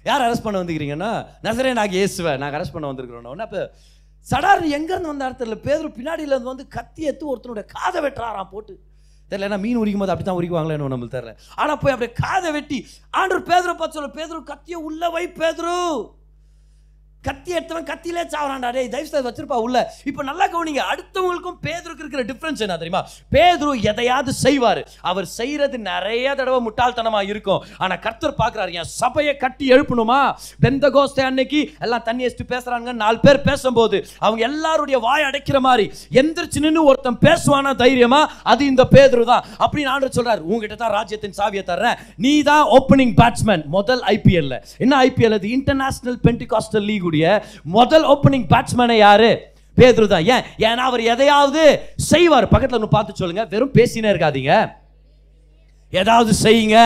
யார் அரெஸ்ட் பண்ண வந்துக்கிறீங்கன்னா, நசரேயனாகிய இயேசுவை நாங்கள் அரெஸ்ட் பண்ண வந்திருக்கிறோம். அப்போ சடார்னு எங்கேருந்து வந்த அர்த்தத்தில் பேதுரு பின்னாடியிலேருந்து வந்து கத்தி எடுத்து ஒருத்தனுடைய காதை வெட்டுறாராம் போட்டு. தெரியல, ஏன்னா மீன் உரிக்கும் போது அப்படி தான் உரிக்குவாங்களேன்னு நம்மளுக்கு தெரியல. ஆனால் போய் அப்படியே காதை வெட்டி ஆண்டவர் பேதுரு பார்த்து சொல்ல, பேதுரு கத்தியை உள்ள வை பேதுரு, கத்தி எடுத்தவன் கத்தியிலே சாவறான்டா, டேய் தயவு செய்து வச்சிருப்பா உள்ள. இப்போ நல்லா கவனிங்க, அடுத்தவங்களுக்கும் பேதுருக்கு இருக்கிற டிஃபரன்ஸ் என்ன தெரியுமா? பேதுரு எதையாவது செய்வார், அவர் செய்யறது நிறைய தடவை முட்டாள்தனமா இருக்கும். ஆனா கர்த்தர் பார்க்கிறாரு, என் சபையை கட்டி எழுப்பணுமா? பெந்தகோஸ்தே அன்னைக்கு எல்லாம் தண்ணி வச்சுட்டு பேசுறாங்க, 4 பேர் பேசும்போது அவங்க எல்லாருடைய வாய் அடைக்கிற மாதிரி எந்திரிச்சு நின்று ஒருத்தன் பேசுவானா தைரியமா, அது இந்த பேதுரு தான் அப்படின்னு ஆண்டவர் சொல்றாரு. உங்ககிட்ட தான் ராஜ்யத்தின் சாவியை தர்றேன், நீ தான் ஓப்பனிங் பேட்ஸ்மேன். முதல் ஐபிஎல்ல என்ன ஐபிஎல் அது? இன்டர்நேஷனல் பென்டிகாஸ்டல் லீக் முதல் ஓப்பனிங் பேட்ஸ்மேன் யாரு? பேதுரு தான். ஏன்? ஏன்னா அவர் எதையாவது செய்வார். பக்கத்துல பார்த்து சொல்லுங்க, வெறும் பேசினே இருக்காதீங்க, ஏதாவது செய்யுங்க.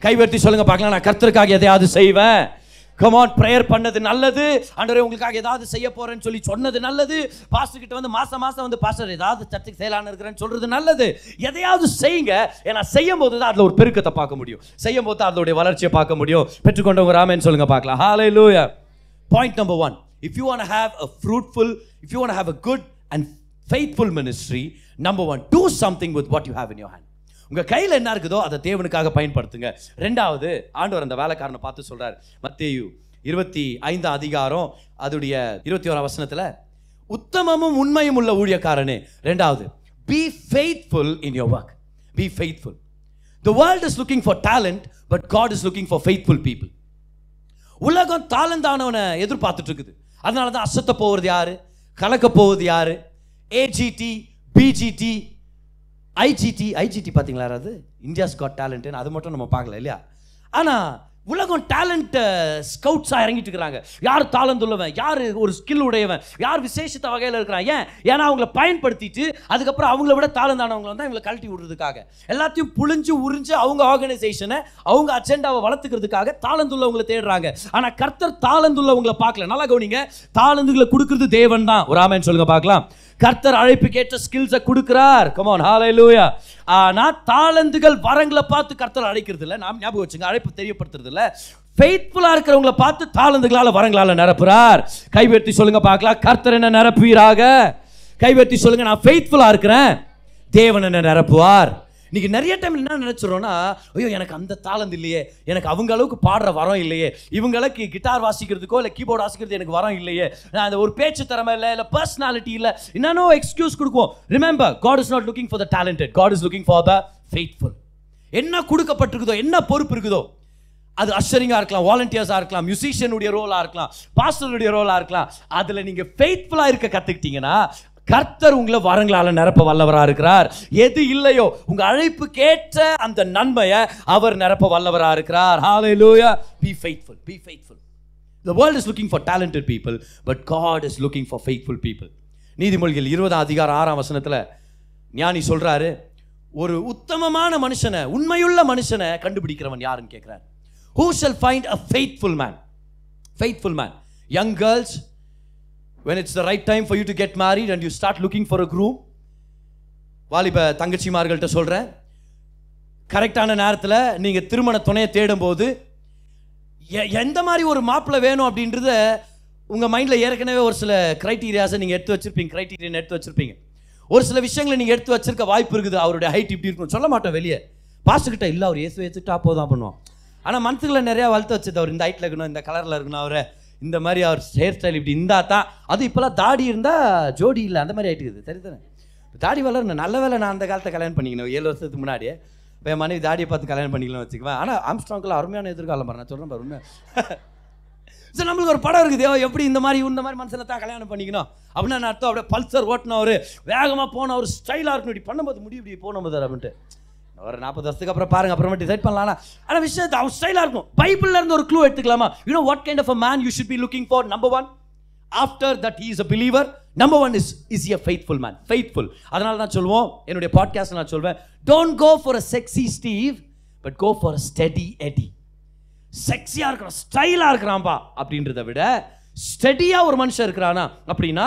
கைவர்த்தி சொல்லுங்க பார்க்கலாம், நான் கர்த்தருக்காக எதையாவது செய்வேன். கம் ஆன், பிரேயர் பண்ணது நல்லது, ஆண்டவரே உங்களுக்காக ஏதாவது செய்ய போறேன்னு சொல்லி சொன்னது நல்லது. பாஸ்டர் கிட்ட வந்து மாசம் வந்து பாஸ்டர் ஏதாவது சர்ச்சுக்கு செய்யலான்னு இருக்கிறேன்னு சொல்றது நல்லது. எதையாவது செய்யுங்க, ஏன்னா செய்யும் போது தான் அதுல ஒரு பெருக்கத்தை பார்க்க முடியும், செய்யும் போது தான் அதோடைய வளர்ச்சியை பார்க்க முடியும். பெற்றுக்கொண்டவங்க ராமேன்னு சொல்லுங்க பார்க்கலாம். ஹalleluya. Point number 1, if you want to have a fruitful, if you want to have a good and faithful ministry, number 1, do something with what you have in your hand. உங்க கையில் என்ன இருக்குதோ அதை தேவனுக்காக பயன்படுத்துங்க. 2வது, ஆண்டவர் அந்த வேலைக்காரனை பார்த்து சொல்றார். மத்தேயு 25 அதிகாரம் அதுடைய 21 வசனத்துல, உத்தமமும் உண்மையும் உள்ள ஊழியக்காரனே. 2வது, be faithful in your work. Be faithful. The world is looking for talent, but God is looking for faithful people. உலகம் தாளந்தானவனை எதிர்பார்த்துட்டு இருக்குது. அதனால தான் அசத்த போவது யாரு, கலக்க போவது யாரு, ஏஜிடி, பிஜிடி, ஐஜிடி பார்த்தீங்களா? அது இந்தியாஸ் காட் டேலண்ட், அது மட்டும் நம்ம பார்க்கல இல்லையா? ஆனால் உலகம் டேலண்ட் ஸ்கவுட்ஸாக இறங்கிட்டு இருக்கிறாங்க. யார் தாளந்து உள்ளவன், யார் ஒரு ஸ்கில் உடையவன், யார் விசேஷத்த வகையில் இருக்கிறான். ஏன்னா அவங்கள பயன்படுத்திட்டு அதுக்கப்புறம் அவங்கள விட தாளந்தானவங்களை தான் இவங்களை கழட்டி விடுறதுக்காக, எல்லாத்தையும் புழிஞ்சு உறிஞ்சு அவங்க ஆர்கனைசேஷனை அவங்க அஜெண்டாவை வளர்த்துக்கிறதுக்காக தாளந்துள்ளவங்களை தேடுறாங்க. ஆனால் கர்த்தர் தாளந்துள்ளவங்களை பார்க்கல. நல்லா கவனிங்க, தாளந்துகளை கொடுக்கறது தேவன் தான். ஒரு ஆமென் சொல்லுங்க பார்க்கலாம். கர்த்தர் அழைப்புக்கேற்ற ஸ்கில்ஸை கொடுக்கிறார். கம் ஆன், ஹalleluya. ஆனா தாளந்துகள் வரங்களை பார்த்து கர்த்தர் அழைக்கிறது இல்லை. நாம் ஞாபகம் வச்சுங்க, அழைப்பு தெரியப்படுத்துறது இல்லை. ஃபெய்த்ஃபுல்லா இருக்கிறவங்களை பார்த்து தாளந்துகளால வரங்களால நிரப்புறார். கைவர்த்தி சொல்லுங்க பார்க்கலாம், கர்த்தர் என்ன நிரப்புவீராக. கைவர்த்தி சொல்லுங்க, நான் ஃபெய்த்ஃபுல்லா இருக்கிறேன், தேவன் என்ன நிரப்புவார். இன்னைக்கு நிறைய டைம் என்ன நினைச்சிடறோம்னா, ஐயோ எனக்கு அந்த தாளந்து இல்லையே, எனக்கு அவங்க அளவுக்கு பாடுற வரம் இல்லையே, இவங்களுக்கு கிட்டார் வாசிக்கிறதுக்கோ இல்லை கீபோர்டு வாசிக்கிறது எனக்கு வரம் இல்லையே, நான் அந்த ஒரு பேச்சு திறமை இல்லை, இல்லை பர்சனாலிட்டி இல்லை, என்னன்னோ எக்ஸ்கியூஸ் கொடுக்கும். Remember, God is not looking for the talented, God is looking for the faithful. என்ன கொடுக்கப்பட்டிருக்குதோ, என்ன பொறுப்பு இருக்குதோ, அது அஷரிங்காக இருக்கலாம், வாலண்டியர்ஸாக இருக்கலாம், மியூசிஷியனுடைய ரோலாக இருக்கலாம், பாஸ்டருடைய ரோலாக இருக்கலாம், அதில் நீங்கள் ஃபெய்த்ஃபுல்லாக இருக்க கற்றுக்கிட்டீங்கன்னா கர்த்தர் உங்களை வரங்களால நிரப்ப வல்லவராக இருக்கிறார். எது இல்லையோ உங்க அழைப்பு கேட்ட அந்த நன்மையை அவர் நிரப்ப வல்லவராக இருக்கிறார். Hallelujah. Be faithful. Be faithful. The world is looking for talented people, but God is looking for faithful people. நீதிமொழிகள் 20 அதிகாரம் 6 வசனத்துல ஞானி சொல்றாரு, ஒரு உத்தமமான மனுஷனை, உண்மையுள்ள மனுஷனை கண்டுபிடிக்கிறவன் யாருன்னு கேட்கிறார். Who shall find a faithful man? Faithful man. Young girls, when it's the right time for you to get married and you start looking for a groom, வாலிப தங்கச்சிமார்கள்ட்ட சொல்கிறேன், கரெக்டான நேரத்தில் நீங்கள் திருமண துணையை தேடும்போது எந்த மாதிரி ஒரு மாப்பிள்ளை வேணும் அப்படின்றத உங்கள் மைண்டில் ஏற்கனவே ஒரு சில க்ரைட்டீரியாஸை நீங்கள் எடுத்து வச்சுருப்பீங்க. ஒரு சில விஷயங்களை நீங்கள் எடுத்து வச்சிருக்க வாய்ப்பு இருக்குது. அவருடைய ஹைட் இப்படி இருக்கணும் சொல்ல மாட்டோம் வெளியே, பாஸ்டர்கிட்ட இல்லை அவர் ஏசு வச்சுட்டு அப்போதான் பண்ணுவோம். ஆனால் மனசுக்குள்ள நிறையா வளர்த்து வச்சது, அவர் இந்த ஹைட்டில் இருக்கணும், இந்த கலரில் இருக்கணும், அவரை இந்த மாதிரி அவர் ஹேர் ஸ்டைல் இப்படி இருந்தால் தான். அது இப்போலாம் தாடி இருந்தால் ஜோடி இல்லை, அந்த மாதிரி ஆகிட்டுக்குது. சரி தானே? தாடி வளரணும். நல்ல வேலை நான் அந்த காலத்தை கல்யாணம் பண்ணிக்கணும் 7 வருஷத்துக்கு முன்னாடி. இப்போ என் மனைவி தாடியை பார்த்து கல்யாணம் பண்ணிக்கலாம் வச்சுக்குவேன். ஆனால் ஆம்ஸ்ட்ராங்கில் அருமையான எதிர்காலம் பாரு, நான் சொல்கிறேன் பாரு உண்மை. சார் நம்மளுக்கு ஒரு படம் இருக்குது, எப்படி இந்த மாதிரி மனுஷனை தான் கல்யாணம் பண்ணிக்கணும் அப்படின்னா அர்த்தம். அப்படியே பல்சர் ஓட்டினவர், வேகமாக போன ஒரு ஸ்டைலாக இருக்கணும், இப்படி பண்ணும்போது இப்படி போனோம் சார் அப்படின்ட்டு. ஒரு 40 வருஷத்துக்கு அப்புறம் பாருங்க, அப்புறமா டிசைட் பண்ணலாம். ஆனால் விஷயத்தை அவன் ஸ்டைலாக இருக்கும். பைபிள்ல இருந்து ஒரு க்ளூ எடுத்துக்கலாமா? You know what kind of a man you should be looking for? Number 1, after that he is a believer, number 1 is a faithful man. Faithful. அதனால தான் சொல்லுவோம், என்னுடைய பாட்காஸ்ட் நான் சொல்வேன், don't go for a sexy Steve, but go for a steady Eddie. செக்ஸியா இருக்கிறான், ஸ்டைலா இருக்கிறான்பா அப்படின்றத விட ஸ்டெடியா ஒரு மனுஷன் இருக்கிறானா அப்படின்னா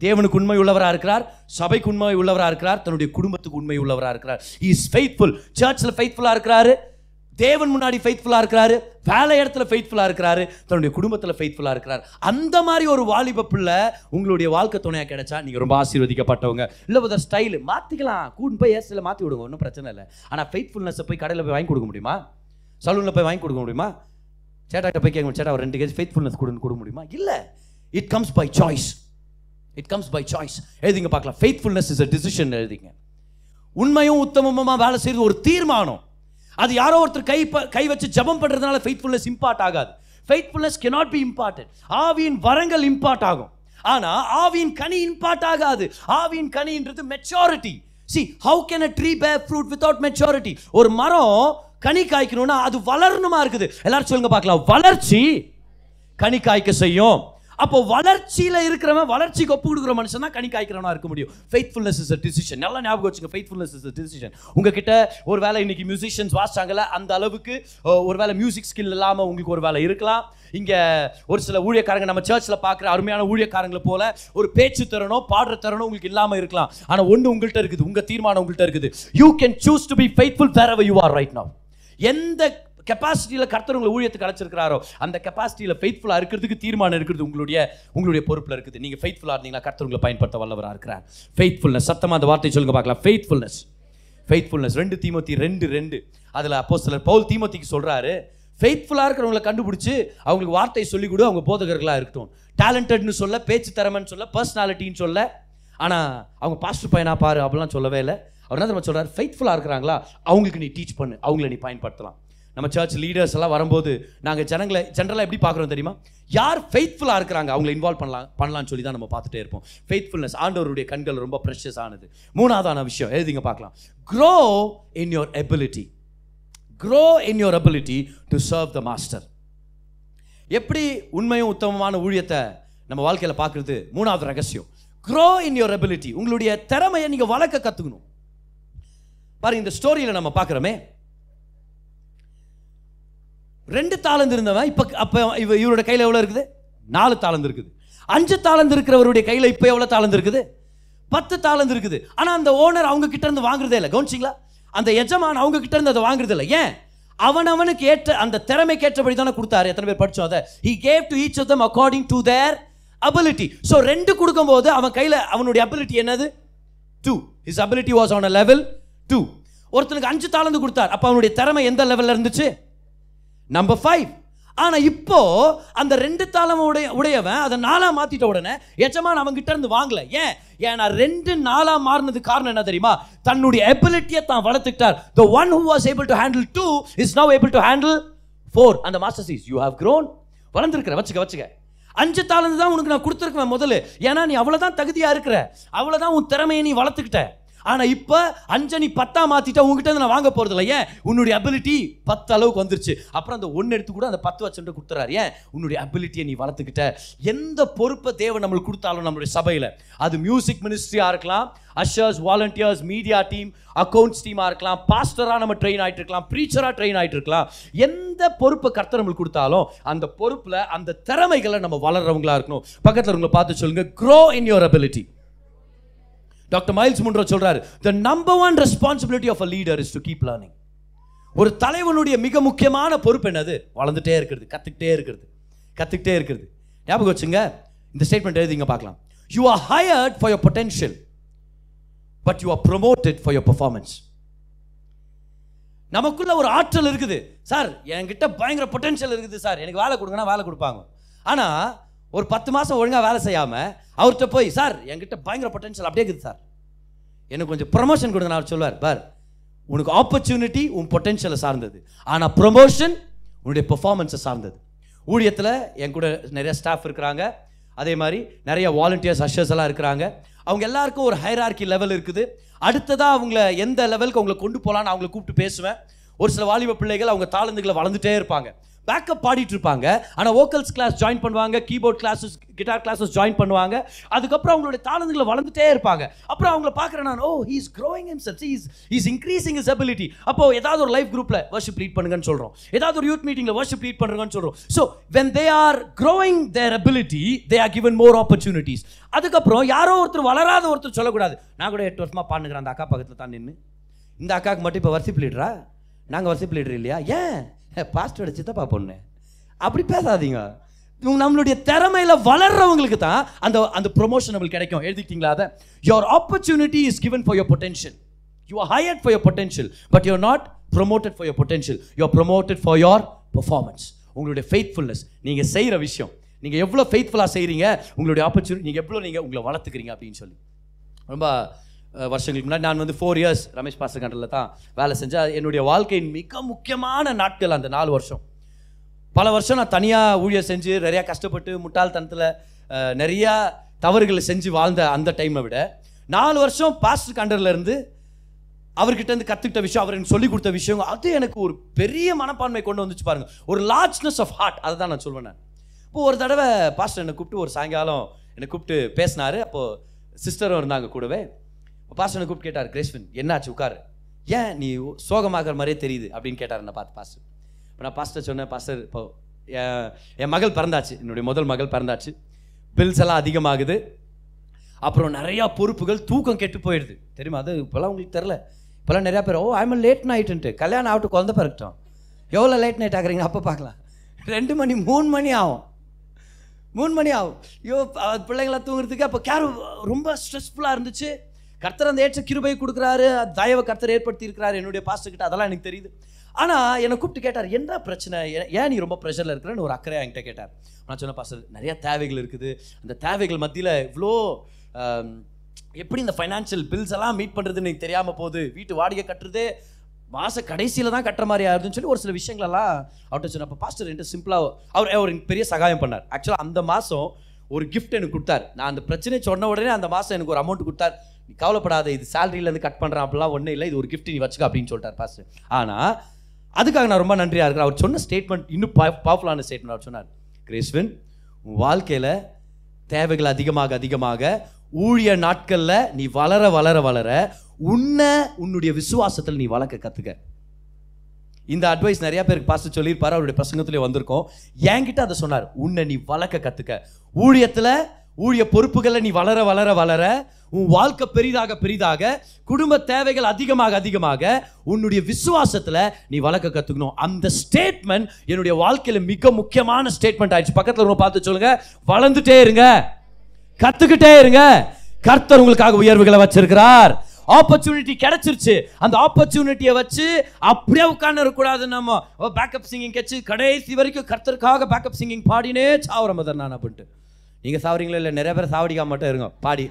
தேவனுக்கு உண்மை உள்ளவரா இருக்கிறார், சபைக்கு உண்மை உள்ளவரா இருக்கிறார், தன்னுடைய குடும்பத்துக்கு உண்மை உள்ளவரா இருக்கிறார். He is faithful. சர்ச்ல ஃபெய்த்ஃபுல்லா இருக்கிறாரு, தேவன் முன்னாடி ஃபெய்த்ஃபுல்லா இருக்கிறாரு, வேலை இடத்துல ஃபெய்த்ஃபுல்லா இருக்கிறாரு, தன்னுடைய குடும்பத்துல ஃபெய்த்ஃபுல்லா இருக்கிறார். அந்த மாதிரி ஒரு வாலிப பிள்ளை உங்களுடைய வாழ்க்கை துணையா கிடைச்சா நீங்க ரொம்ப ஆசீர்வதிக்கப்பட்டவங்க. இல்ல ஒரு ஸ்டைல் மாத்திக்கலாம், கூட்டு போய் ஏசில மாத்தி விடுங்க, ஒன்றும் பிரச்சனை இல்லை. ஆனா ஃபெய்த்ஃபுல்னஸ் போய் கடையில் போய் வாங்கி கொடுக்க முடியுமா? சலூனில் போய் வாங்கி கொடுக்க முடியுமா? சேட்டாட்ட போய் கேட்க சேட்டா ஒரு 2 கேஜி ஃபெய்த்ஃபுல்னஸ் கொடுக்க முடியுமா? இல்லை. It comes by choice. It comes by choice. எழுதிங்க பார்க்கலாம். Faithfulness is a decision. எழுதிங்க. உண்மையும் உத்தமமா வேலை செய்யறது ஒரு தீர்மானம். அது யாரோ ஒருத்தர் கை வச்சு ஜெபம் பண்றதுனால ஃபெய்த்ஃபுல்னஸ் இம்பார்ட் ஆகாது. Faithfulness cannot be imparted. ஆவியின் வரங்கள் இம்பார்ட் ஆகும், ஆனா ஆவியின் கனி இம்பார்ட் ஆகாது. ஆவியின் கனின்றது maturity. See, how can a tree bear fruit without maturity? ஒரு மரம் கனி காய்க்கணும்னா அது வளரணுமா இருக்குது. எல்லாரும் சொல்லுங்க பார்க்கலாம். வளர்ச்சி கனி காய்க்க செய்யும். அப்போ வளர்ச்சியில இருக்கிறவன், வளர்ச்சிக்கு ஒப்பு கொடுக்குற மனுஷன் தான் கனி காய்க்கிறவனா இருக்க முடியும். Faithfulness is a decision. நல்லா ஞாபகம் வச்சுங்க, ஃபெய்த்ஃபுல்னஸ் இஸ் a decision. உங்ககிட்ட ஒரு வேளை இன்னைக்கு மியூசிஷியன்ஸ் வாசிச்சாங்கல்ல, அந்த அளவுக்கு ஒரு வேளை மியூசிக் ஸ்கில் இல்லாம உங்களுக்கு ஒரு வேளை இருக்கலாம். இங்க ஒரு சில ஊழியக்காரங்க நம்ம சர்ச்ல பார்க்குற அருமையான ஊழியக்காரங்களை போல ஒரு பேச்சு திறனோ பாடுற திறனோ உங்களுக்கு இல்லாம இருக்கலாம். ஆனா ஒண்ணு உங்கள்கிட்ட இருக்குது, உங்க தீர்மானம் உங்கள்கிட்ட இருக்குது. You can choose to be faithful wherever you are right now. எந்த கெப்பாசிட்டியில் கர்த்தர் உங்களை ஊழியத்துக்கு அழைச்சிருக்கிறாரோ அந்த கெப்பாசிட்டியில் ஃபெய்த்ஃபுல்லாக இருக்கிறதுக்கு தீர்மானம் இருக்கிறது உங்களுடைய பொறுப்பில் இருக்குது. நீங்கள் ஃபெய்த்ஃபுல்லாக இருந்தீங்களா கர்த்தர் உங்களை பயன்படுத்த வல்லவராக இருக்கிறார். ஃபெய்த்ஃபுல்னஸ். சத்தமாக அந்த வார்த்தை சொல்லுங்க பார்க்கலாம். ஃபெய்த்ஃபுல்னஸ். 2 தீமோத்தி 2:2 அதில் அப்போஸ்தலர் பவுல் தீமோத்திக்கு சொல்கிறாரு, ஃபெய்த்ஃபுல்லாக இருக்கிறவங்களை கண்டுபிடிச்சி அவங்களுக்கு வார்த்தை சொல்லிக் கொடு, அவங்க போதகர்களாக இருக்கட்டும். டேலண்டட்னு சொல்ல, பேச்சு திறமைன்னு சொல்ல, பர்சனாலிட்டின்னு சொல்ல, ஆனால் அவங்க பாஸ்டர் பையனா பாரு அப்படிலாம் சொல்லவே இல்லை. அவர் என்ன நம்ம சொல்கிறார், ஃபெய்த்ஃபுல்லாக இருக்கிறாங்களா அவங்களுக்கு நீ டீச் பண்ணு, அவங்கள நீ பயன்படுத்தலாம். நம்ம சர்ச் லீடர்ஸ் எல்லாம் வரும்போது நாங்கள் ஜென்ரலாக எப்படி பார்க்குறோம் தெரியுமா? யார் ஃபெய்த்ஃபுல்லாக இருக்கிறாங்க அவங்களை இன்வால்வ் பண்ணலாம்னு சொல்லி தான் நம்ம பார்த்துட்டே இருப்போம். ஃபெய்த்ஃபுல்னஸ் ஆண்டவருடைய கண்கள் ரொம்ப ப்ரெஷஸ் ஆனது. 3ஆவதான விஷயம் எழுதிங்க பார்க்கலாம். grow in your ability. grow in your ability to serve the master. எப்படி உண்மையும் உத்தமமான ஊழியத்தை நம்ம வாழ்க்கையில் பார்க்குறது? 3ஆவது ரகசியம், grow in your ability. உங்களுடைய திறமையை நீங்கள் வளர்க்க கற்றுக்கணும். பாருங்க, இந்த ஸ்டோரியில் நம்ம பார்க்குறோமே, 2 தாலந்து இருந்தவன் அப்போ இவரோட கையில் எவ்வளோ இருக்குது? 4 தாலந்து இருக்குது. 5 தாலந்து இருக்கிறவருடைய கையில் இப்போ எவ்வளோ தாலந்து இருக்குது? 10 தாலந்து இருக்குது. ஆனால் அந்த ஓனர் அவங்க கிட்ட இருந்து வாங்குறதே இல்லை. கவனிச்சிங்களா? அந்த எஜமான் அவங்க கிட்ட இருந்து அதை வாங்குறது இல்லை. ஏன்? அவனுக்கு ஏற்ற அந்த திறமைக்கு ஏற்றபடி தானே கொடுத்தாரு. எத்தனை பேர் படிச்சோம் அதை? He gave to each of them according to their ability. So 2 கொடுக்கும்போது அவன் கையில் அவனுடைய ability என்னது? 2. His ability was on a level 2. ஒருத்தனுக்கு 5 தாலந்து கொடுத்தார். அப்போ அவனுடைய திறமை எந்த லெவலில் இருந்துச்சு? நம்பர் 5. ஆனா இப்போ அந்த 2 தாளம் உடையவன் அதை 4ஆ மாத்திட்ட உடனே எஜமான் அவங்க கிட்ட இருந்து வாங்கல. ஏன்னா 2 4ஆ மாறினது காரணம் என்ன தெரியுமா? தன்னுடைய எபிலிட்டியை தான் வளர்த்துக்கிட்டார். The one who was able to handle 2 is now able to handle 4. அந்த master says you have grown. வளர்ந்துருக்கிற. வச்சுக்க 5 தாளந்து தான் உனக்கு நான் கொடுத்துருக்கேன் முதல்ல. ஏன்னா நீ அவ்வளவுதான் தகுதியா இருக்கிற, அவ்வளவுதான் உன் திறமையை நீ வளர்த்துக்கிட்ட. ஆனா இப்ப 5 நீ 10ஆ மாத்திட்ட, உங்ககிட்ட நான் வாங்க போறது இல்லை. ஏன்? உன்னுடைய அபிலிட்டி 10 அளவுக்கு வந்துருச்சு. அப்புறம் அந்த 1 எடுத்து கூட அந்த 10 வச்சுட்டு கொடுத்துறாரு. ஏன்? உன்னுடைய அபிலிட்டியை நீ வளர்த்துக்கிட்ட. எந்த பொறுப்பை தேவன் நம்மளுக்கு கொடுத்தாலும் நம்மளுடைய சபையில, அது மியூசிக் மினிஸ்ட்ரியா இருக்கலாம், அஷர்ஸ், வாலண்டியர்ஸ், மீடியா டீம், அக்கௌண்ட்ஸ் டீமா இருக்கலாம், பாஸ்டரா நம்ம ட்ரெயின் ஆயிட்டு இருக்கலாம், ப்ரீச்சரா ட்ரெயின் ஆயிட்டு இருக்கலாம். எந்த பொறுப்பை கர்த்தர் நம்மளுக்கு கொடுத்தாலும் அந்த பொறுப்புல அந்த திறமைகளை நம்ம வளர்றவங்களா இருக்கணும். பக்கத்துல உங்களை பார்த்து சொல்லுங்க, grow in your ability. Doctor miles Munro சொல்றாரு, the number one responsibility of a leader is to keep learning. ஒரு தலைவனுடைய மிக முக்கியமான பொறுப்பு என்னது? வளர்ந்துட்டே இருக்கிறது, கத்துக்கிட்டே இருக்கிறது. ஞாபகம் வச்சுங்க, இந்த ஸ்டேட்மெண்ட் எழுதிங்க பார்க்கலாம். You are hired for your potential, but you are promoted for your performance. நமக்குள்ள ஒரு ஆற்றல் இருக்குது. சார் என்கிட்ட பயங்கர பொட்டன்ஷியல் இருக்குது சார், எனக்கு வேலை கொடுங்கன்னா வேலை கொடுப்பாங்க. ஆனா ஒரு 10 மாசம் ஒழுங்கா வேலை செய்யாம அவர்கிட்ட போய், சார் என்கிட்ட பயங்கர பொட்டன்ஷியல் அப்படியே இருக்குது சார், எனக்கு கொஞ்சம் ப்ரமோஷன் கொடுங்க. நான் சொல்லுவார், பார் உனக்கு ஆப்பர்ச்சுனிட்டி உன் பொட்டென்ஷியலை சார்ந்தது, ஆனால் ப்ரமோஷன் உன்னுடைய பெர்ஃபார்மன்ஸை சார்ந்தது. ஊழியத்தில் என் கூட நிறைய ஸ்டாஃப் இருக்கிறாங்க, அதே மாதிரி நிறைய வாலண்டியர்ஸ் அஷர்ஸ் எல்லாம் இருக்கிறாங்க. அவங்க எல்லாருக்கும் ஒரு ஹைரார்கி லெவல் இருக்குது. அடுத்ததாக அவங்கள எந்த லெவலுக்கு அவங்களை கொண்டு போகலான்னு அவங்கள கூப்பிட்டு பேசுவேன். ஒரு சில வாலிப பிள்ளைகள் அவங்க தாளந்துகளை வளர்ந்துட்டே இருப்பாங்க, பேக்கப் பாடிட்டு இருப்பாங்க. ஆனால் வோக்கல்ஸ் கிளாஸ் ஜாயின் பண்ணுவாங்க, keyboard classes, guitar classes join பண்ணுவாங்க. அதுக்கப்புறம் அவங்களுடைய தாளந்துகளை வளர்ந்துட்டே இருப்பாங்க. அப்புறம் அவங்கள பார்க்குறேன் நான், ஓ he is growing himself, he is increasing his ability. அப்போ ஏதாவது ஒரு லைஃப் குரூப்பில் வர்ஷிப் லீட் பண்ணுங்கன்னு சொல்கிறோம், ஏதாவது ஒரு யூத் மீட்டிங்கில் வர்ஷிப் லீட் பண்ணுங்கன்னு சொல்கிறோம். So when they are growing their ability, they are given more opportunities. அதுக்கப்புறம் யாரோ ஒருத்தர் வளராத ஒருத்தர் சொல்லக்கூடாது, நான் கூட 8 வருஷமாக பாடுங்கிறேன் அந்த அக்கா பக்கத்தில் தான் நின்று, இந்த அக்காவுக்கு மட்டும் இப்போ வர்ஷிப் லீடரா, நாங்கள் வர்ஷிப் லீடர் இல்லையா, ஏன் பாஸ்டரோட சித்தப்பா பொண்ணு, அப்படி பேசாதீங்க. நம்மளுடைய திறமையில வளர்றவங்களுக்கு தான் அந்த அந்த ப்ரொமோஷன் நம்மளுக்கு கிடைக்கும். எழுதிட்டீங்களா அதை? your opportunity is given for your potential. You are hired for your potential, but you are not promoted for your potential. You are promoted for your performance. உங்களுடைய faithfulness, நீங்க செய்யற விஷயம், நீங்க எவ்வளவு ஃபெய்த்ஃபுல்லா செய்றீங்க, உங்களுடைய ஆப்பர்ச்சுனிட்டி, நீங்க எவ்வளவு நீங்க உங்களை வளர்த்துக்கிறீங்க அப்படின்னு சொல்லி. ரொம்ப வருஷங்களுக்கு முன்னாடி நான் வந்து 4 years ரமேஷ் பாஸ்டர் கண்ட்ரில் தான் வேலை செஞ்சேன். என்னுடைய வாழ்க்கையின் மிக முக்கியமான நாட்கள் அந்த 4 வருஷம். பல வருஷம் நான் தனியாக ஊழியர் செஞ்சு நிறையா கஷ்டப்பட்டு முட்டாள்தனத்தில் நிறையா தவறுகளை செஞ்சு வாழ்ந்த அந்த டைமை விட 4 வருஷம் பாஸ்டர் கண்டரில் இருந்து அவர்கிட்ட கற்றுக்கிட்ட விஷயம், அவர் எனக்கு சொல்லிக் கொடுத்த விஷயம், அது எனக்கு ஒரு பெரிய மனப்பான்மை கொண்டு வந்துச்சு பாருங்க, ஒரு லார்ஜ்னஸ் ஆஃப் ஹார்ட். அதை தான் நான் சொல்வேன். நான் இப்போது ஒரு தடவை பாஸ்டர் என்னை கூப்பிட்டு ஒரு சாயங்காலம் என்னை கூப்பிட்டு பேசினார். அப்போது சிஸ்டரும் இருந்தாங்க கூடவே. பாஸ்டர் என்னை கூப்பிட்டு கேட்டார், கிரேஸ்வின் என்னாச்சு உட்காரு, ஏன் நீ சோகமாகிற மாதிரியே தெரியுது அப்படின்னு கேட்டார் என்னை பார்த்து பாஸ்டர். இப்போ நான் பாஸ்டர் சொன்னேன், பாஸ்டர் இப்போ என் மகள் பிறந்தாச்சு, என்னுடைய முதல் மகள் பிறந்தாச்சு, பில்ஸ் எல்லாம் அதிகமாகுது, அப்புறம் நிறையா பொறுப்புகள், தூக்கம் கெட்டு போயிடுது தெரியுமா. அது இப்போல்லாம் உங்களுக்கு தெரில. இப்போல்லாம் நிறையா பேர், ஓ ஐம் லேட் நைட்டுன்ட்டு, கல்யாணம் ஆகட்டும் குழந்தை பிறக்கட்டும், எவ்வளோ லேட் நைட் ஆகுறீங்க அப்போ பார்க்கலாம், 2 மணி 3 மணி ஆகும், 3 மணி ஆகும். ஐயோ பிள்ளைங்களாம் தூங்குறதுக்கு. அப்போ கேர் ரொம்ப ஸ்ட்ரெஸ்ஃபுல்லாக இருந்துச்சு. கர்த்தர் அந்த ஏற்ற கிருபை கொடுக்குறாரு, தயவை கர்த்தர் ஏற்படுத்தி இருக்கிறாரு என்னுடைய பாஸ்டர்கிட்ட, அதெல்லாம் எனக்கு தெரியுது. ஆனால் என்னை கூப்பிட்டு கேட்டார், என்ன பிரச்சனை, ஏன் நீ ரொம்ப ப்ரெஷரில் இருக்கிறேன்னு ஒரு அக்கறையாக என்கிட்ட கேட்டார். நான் சொன்ன பாஸ்டர் நிறையா தேவைகள் இருக்குது, அந்த தேவைகள் மத்தியில் இவ்வளோ எப்படி இந்த ஃபைனான்ஷியல் பில்ஸ் எல்லாம் மீட் பண்ணுறதுன்னு எனக்கு தெரியாமல் போகுது, வீட்டு வாடகை கட்டுறதே மாத கடைசியில் தான் கட்டுற மாதிரி ஆகுதுன்னு சொல்லி ஒரு சில விஷயங்களெல்லாம் அவர்கிட்ட சொன்னப்போ பாஸ்டர் என்கிட்ட சிம்பிளாக அவர் பெரிய சகாயம் பண்ணார். ஆக்சுவலாக அந்த மாதம் ஒரு கிஃப்ட் எனக்கு கொடுத்தார். நான் அந்த பிரச்சனை சொன்ன உடனே அந்த மாதம் எனக்கு ஒரு அமௌண்ட் கொடுத்தார். நீ கவலைப்படாத, இது சேலரியிலேருந்து கட் பண்ணுறான் அப்படிலாம் ஒன்றும் இல்லை, இது ஒரு கிஃப்ட் நீ வச்சுக்க அப்படின்னு சொல்லிட்டார் பாஸ்டர். ஆனால் அதுக்காக நான் ரொம்ப நன்றியாக இருக்கிறேன். அவர் சொன்ன ஸ்டேட்மெண்ட் இன்னும் பவர்ஃபுல்லான ஸ்டேட்மெண்ட். அவர் சொன்னார், கிரேஸ்வின் உன் வாழ்க்கையில் தேவைகள் அதிகமாக அதிகமாக ஊழிய நாட்களில் நீ வளர வளர வளர உன்னுடைய விசுவாசத்தில் நீ வளர்க்க கற்றுக்க. இந்த அட்வைஸ் நிறைய பேருக்கு பாஸ்டர் சொல்லியிருப்பாரு, அவருடைய பிரசங்கத்திலே வந்திருக்கோம். என்கிட்ட அதை சொன்னார், உன்னை நீ வளர்க்க கற்றுக்க. ஊழியத்தில் ஊழிய பொறுப்புகளை நீ வளர வளர வளர உன் வாழ்க்கை பெரிதாக பெரிதாக, குடும்ப தேவைகள் அதிகமாக அதிகமாக உன்னுடைய விசுவாசத்தில் நீ வளர்க்க கற்றுக்கணும். அந்த ஸ்டேட்மெண்ட் என்னுடைய வாழ்க்கையில் மிக முக்கியமான ஸ்டேட்மெண்ட் ஆயிடுச்சு. பக்கத்தில் பார்த்து சொல்லுங்க, வளர்ந்துட்டே இருங்க, கற்றுக்கிட்டே இருங்க, கர்த்தர் உங்களுக்காக உயர்வுகளை வச்சிருக்கிறார். ஆப்பர்ச்சுனிட்டி கிடைச்சிருச்சு, அந்த ஆப்பர்ச்சுனிட்டியை வச்சு அப்படியே உட்கார்ந்து இருக்கக்கூடாது. நம்ம பேக்கப் சிங்கிங் கட்சி கடைசி வரைக்கும் கர்த்தருக்காக பேக்கப் சிங்கிங் பாடினே சாவரம் மதர் நான் அப்படின்ட்டு. நீங்கள் சாவறீங்களோ இல்லை, நிறைய பேர் சாவடிக்காம மட்டும் இருங்க பாடி.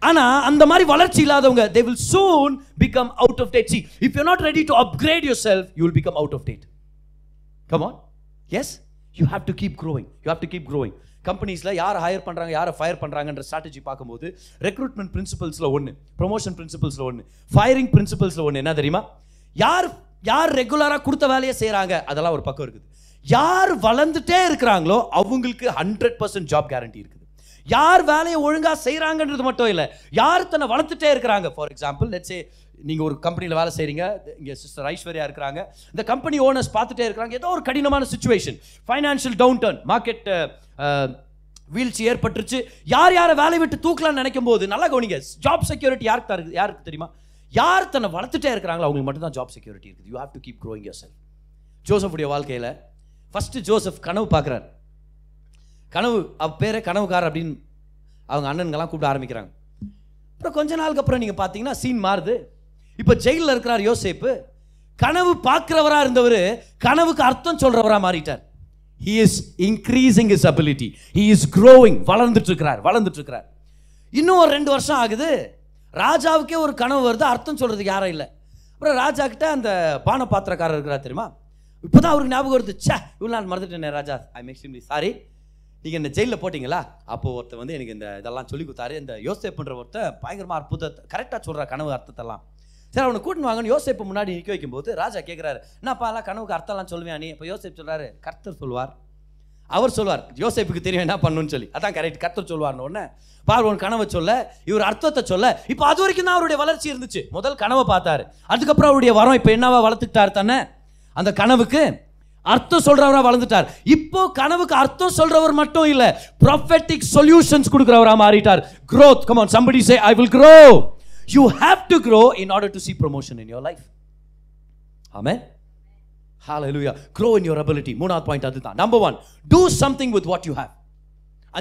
ஆனால் அந்த மாதிரி வளர்ச்சி இல்லாதவங்க, they will soon become out of date. See, if you're not ready to upgrade yourself, you will become out of date. Come on. Yes, you have to keep growing. You have to keep growing. கம்பெனிஸில் யாரை higher பண்ணுறாங்க யாரை fire பண்ணுறாங்கன்ற strategy பார்க்கும்போது recruitment பிரின்சிபல்ஸில் ஒன்று, promotion பிரின்சிபல்ஸில் ஒன்று, firing பிரின்சிபல்ஸில் ஒன்று. என்ன தெரியுமா? யார் ரெகுலராக கொடுத்த வேலையை செய்கிறாங்க அதெல்லாம் ஒரு பக்கம் இருக்குது. யார் வளர்ந்துட்டே இருக்கிறாங்களோ அவங்களுக்கு 100% ஜாப் கேரண்டி இருக்குது. யார் வேலையை ஒழுங்காக செய்கிறாங்கன்றது மட்டும் இல்லை, யார் தன்னை வளர்த்துட்டே இருக்கிறாங்க. ஃபார் எக்ஸாம்பிள், லெட்ஸ் சே நீங்கள் ஒரு கம்பெனியில் வேலை செய்கிறீங்க, இங்கே சிஸ்டர் ஐஸ்வர்யா இருக்கிறாங்க, இந்த கம்பெனி ஓனர்ஸ் பார்த்துட்டே இருக்கிறாங்க, ஏதோ ஒரு கடினமான situation, financial downturn, market வீழ்ச்சி ஏற்பட்டுருச்சு, யாரை வேலை விட்டு தூக்கலாம்னு நினைக்கும் போது நல்லா கவனிங்க, ஜாப் செக்யூரிட்டி யாருக்கு தெரியுமா? யார் தன்னை வளர்த்துட்டே இருக்கிறாங்களோ அவங்களுக்கு மட்டும்தான் ஜாப் செக்யூரிட்டி இருக்குது. You have to keep growing yourself. ஜோசஃபுடைய வாழ்க்கையில் ஃபஸ்ட்டு ஜோசப் கனவு பார்க்குறாரு. கனவு பேரே கனவுக்காரர் அப்படின்னு அவங்க அண்ணன்கள்லாம் கூப்பிட ஆரம்பிக்கிறாங்க. அப்புறம் கொஞ்ச நாளுக்கு அப்புறம் நீங்கள் பார்த்தீங்கன்னா சீன் மாறுது. இப்போ ஜெயிலில் இருக்கிறார் யோசேப்பு. கனவு பார்க்கிறவராக இருந்தவர் கனவுக்கு அர்த்தம் சொல்கிறவராக மாறிட்டார். He is increasing his ability. He is growing. வளர்ந்துட்டு இருக்கிறார். இன்னும் ஒரு 2 வருஷம் ஆகுது. ராஜாவுக்கே ஒரு கனவு வருது, அர்த்தம் சொல்கிறதுக்கு யாரும் இல்லை. அப்புறம் ராஜா கிட்ட அந்த பான பாத்திரக்காரர் இருக்கிறார் தெரியுமா, இப்போ தான் அவருக்கு ஞாபகம் வருது, சே இவ்வளோ நான் மறந்துட்டேன் ராஜா, ஐ எம் எக்ஸ்ட்ரீம்லி சாரி. நீங்கள் இந்த ஜெயிலில் போட்டிங்களா, அப்போது ஒருத்தர் வந்து எனக்கு இந்த இதெல்லாம் சொல்லி கொடுத்தாரு, இந்த யோசேப்புன்ற ஒருத்தர் பயங்கரமாக அற்புதத்தை கரெக்டாக சொல்கிற கனவு அர்த்தத்தெல்லாம். சரி அவனை கூட்டின்னு வாங்கன்னு யோசேப்பு முன்னாடி நிற்க வைக்கும்போது ராஜா கேட்குறாரு, என்னப்பா எல்லாம் கனவுக்கு அர்த்தம்லாம் சொல்லுவேன் நீ? இப்போ யோசேப்பு சொல்கிறாரு, கர்த்தர் சொல்வார். அவர் சொல்வார், யோசேப்புக்கு தெரியும் என்ன பண்ணணும்னு சொல்லி. அதான் கரெக்ட், கர்த்தர் சொல்வார்னு ஒன்று பார். உன் கனவை சொல்ல, இவர் அர்த்தத்தை சொல்ல. இப்போ அது வரைக்கும் தான் அவருடைய வளர்ச்சி இருந்துச்சு. முதல் கனவை பார்த்தாரு, அதுக்கப்புறம் அவருடைய வரம் இப்போ என்னவா வளர்த்துக்கிட்டாரு தானே, அந்த கனவுக்கு அர்த்தம் சொல்றவரா வளர்ந்துட்டார். இப்போ கனவுக்கு அர்த்தம் சொல்றவர் மட்டும் இல்ல, ப்ராஃபெட்டிக் சொல்யூஷன்ஸ் கொடுக்கிறவரா மாறிட்டார். growth, come on somebody say I will grow. You have to grow in order to see promotion in your life. Amen, hallelujah. Grow in your ability. மூணாவது பாயிண்ட் அதுதான். Number 1, do something with what you have.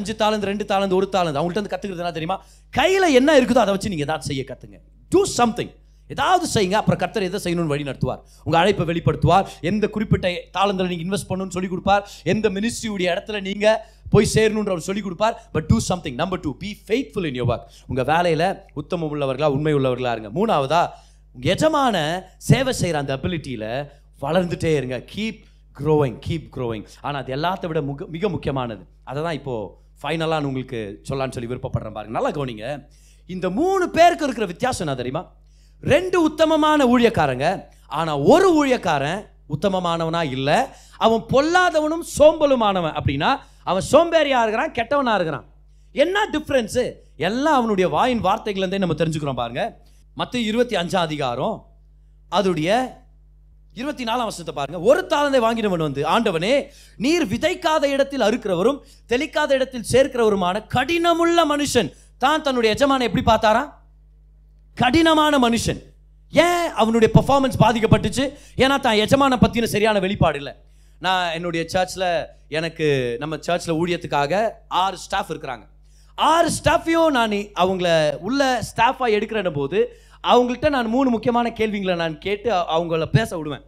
5 தாலந்து 2 தாலந்து 1 தாலந்து அவங்கள்ட்ட இருந்து கத்துக்கிறது என்ன தெரியுமா, கையில என்ன இருக்குதோ அதை வச்சு நீங்க ஏதாவது செய்ய கத்துங்க. do something, ஏதாவது செய்யுங்க. அப்புறம் கர்த்தர் எதை செய்யணும்னு வழி நடத்துவார், உங்கள் அழைப்பை வெளிப்படுத்துவார், எந்த குறிப்பிட்ட தாளந்தில் நீங்கள் இன்வெஸ்ட் பண்ணணும்னு சொல்லி கொடுப்பார், எந்த மினிஸ்ட்ரியுடைய இடத்துல நீங்கள் போய் சேரணுன்ற அவர் சொல்லி கொடுப்பார். But do something. Number 2, B faithful in your work. உங்கள் வேலையில் உத்தமம் உள்ளவர்களா, உண்மை உள்ளவர்களா இருங்க. 3வதா, உங்கள் எஜமான சேவை செய்கிற அந்த அபிலிட்டியில் வளர்ந்துட்டே இருங்க. Keep growing. ஆனால் அது எல்லாத்த விட மிக முக்கியமானது, அதை தான் இப்போது ஃபைனலாக உங்களுக்கு சொல்லான்னு சொல்லி விருப்பப்படுறேன் பாருங்க. நல்லா கவனிங்க, இந்த 3 பேருக்கு இருக்கிற வித்தியாசம் என்ன தெரியுமா? 2 உத்தமமான ஊழியக்காரங்க, ஆனா ஒரு ஊழியக்காரன் உத்தமமானவனா இல்ல, அவன் பொல்லாதவனும் சோம்பலுமானவன். அப்படின்னா அவன் சோம்பேறியா இருக்கிறான், கெட்டவனா இருக்கிறான். என்ன டிஃபரன்ஸ்? எல்லாம் அவனுடைய வாயின் வார்த்தைகள் இருந்தே நம்ம தெரிஞ்சுக்கிறோம் பாருங்க. மத்தேயு 25 அதிகாரம் அதுடைய 24 வசனத்தை பாருங்க. ஒரு தாளந்தை வாங்கினவன் வந்து, ஆண்டவனே நீர் விதைக்காத இடத்தில் அறுக்கிறவரும் தெளிக்காத இடத்தில் சேர்க்கிறவருமான கடினமுள்ள மனுஷன் தான் தன்னுடைய எஜமானை எப்படி பார்த்தாரா? கடினமான மனுஷன். ஏன் அவனுடைய பெர்ஃபார்மன்ஸ் பாதிக்கப்பட்டுச்சு? ஏன்னா தான் எஜமான பற்றின சரியான வெளிப்பாடு இல்லை. நான் என்னுடைய சர்ச்சில், எனக்கு நம்ம சர்ச்சில் ஊழியத்துக்காக 6 ஸ்டாஃப் இருக்கிறாங்க. 6 ஸ்டாஃபையும் நான் அவங்கள உள்ள ஸ்டாஃபாக எடுக்கிற போது அவங்கள்ட்ட நான் 3 முக்கியமான கேள்விங்களை நான் கேட்டு அவங்கள பேச விடுவேன்.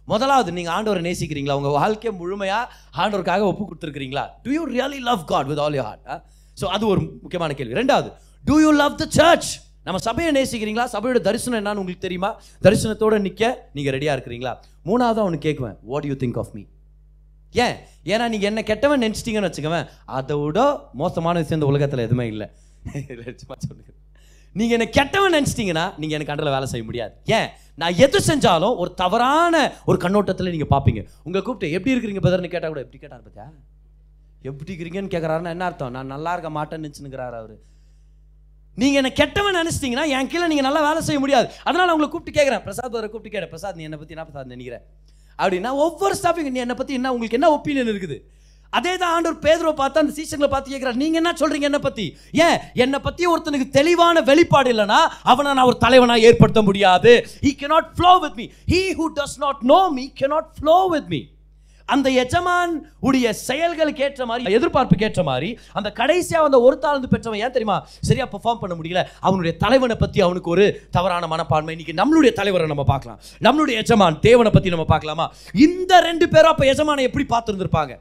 முதலாவது, நீங்கள் ஆண்டவரை நேசிக்கிறீங்களா? உங்கள் வாழ்க்கையை முழுமையாக ஆண்டவருக்காக ஒப்பு கொடுத்துருக்கிறீங்களா? Do you really love God with all your heart? So அது ஒரு முக்கியமான கேள்வி. 2வது, do you love the church? நம்ம சபையை நேசிக்கிறீங்களா? சபையோட தரிசனம் என்னன்னு உங்களுக்கு தெரியுமா? தரிசனத்தோடு நிற்க நீங்கள் ரெடியாக இருக்கிறீங்களா? 3வது அவனு கேட்குவேன், what you think of me? ஏன்னா நீங்கள் என்ன கெட்டவன் நினச்சிட்டிங்கன்னு வச்சுக்கவேன், அதை விட மோசமான விஷயம் இந்த உலகத்தில் எதுவுமே இல்லை. சொல்லுங்க, நீங்கள் என்ன கெட்டவன் நினச்சிட்டிங்கன்னா நீங்கள் எனக்கு அண்டரில் வேலை செய்ய முடியாது. நான் எது செஞ்சாலும் ஒரு தவறான ஒரு கண்ணோட்டத்தில் நீங்கள் பார்ப்பீங்க. உங்களை கூப்பிட்டு எப்படி இருக்கிறீங்க பிரதர்னு கேட்டால் கூட, எப்படி கேட்டார் பார்த்தியா, எப்படி இருக்கிறீங்கன்னு கேட்குறாருன்னா என்ன அர்த்தம்? நான் நல்லா இருக்க மாட்டேன்னு நினச்சுனுக்கிறாரு அவர். நீங்கள் என்ன கெட்டவன் நினச்சிட்டிங்கன்னா என் கீழே நீங்கள் நல்லா வேலை செய்ய முடியாது. அதனால் உங்களை கூப்பிட்டு கேட்குறேன், பிரசாத் அவரை கூப்பிட்டு கேட்டேன், பிரசாத் நீ என்னை பற்றி என்ன பிரசாத் நினைக்கிறேன் அப்படின்னா, ஒவ்வொரு ஸ்டாஃபிங் நீ என்னை பற்றி என்ன, உங்களுக்கு என்ன ஒப்பீனியன் இருக்குது? அதே தான் ஆண்டவர் பேதுருவை பார்த்து அந்த சீசங்களை பார்த்து கேட்கிறார், நீங்க என்ன சொல்றீங்க என்னை பத்தி? என்னை பத்தி ஒருத்தனுக்கு தெளிவான வெளிப்பாடு இல்லைன்னா அவனை நான் ஒரு தலைவனா ஏற்படுத்த முடியாது. He cannot flow with me. He who does not know me cannot flow with me. அந்த எஜமான் உடைய செயல்களுக்கு ஏற்ற மாதிரி, எதிர்பார்ப்புக்கு ஏற்ற மாதிரி அந்த கடைசியா அந்த ஒரு தாளந்து பெற்றவன் ஏன் தெரியுமா சரியா பெர்ஃபார்ம் பண்ண முடியல? அவனுடைய தலைவனை பத்தி அவனுக்கு ஒரு தவறான மனப்பான்மை. இன்னைக்கு நம்மளுடைய தலைவரை நம்ம பார்க்கலாம், நம்மளுடைய எஜமான் தேவனை பத்தி நம்ம பார்க்கலாமா? இந்த 2 பேரும் அப்ப எஜமானை எப்படி பார்த்துருந்துருப்பாங்க?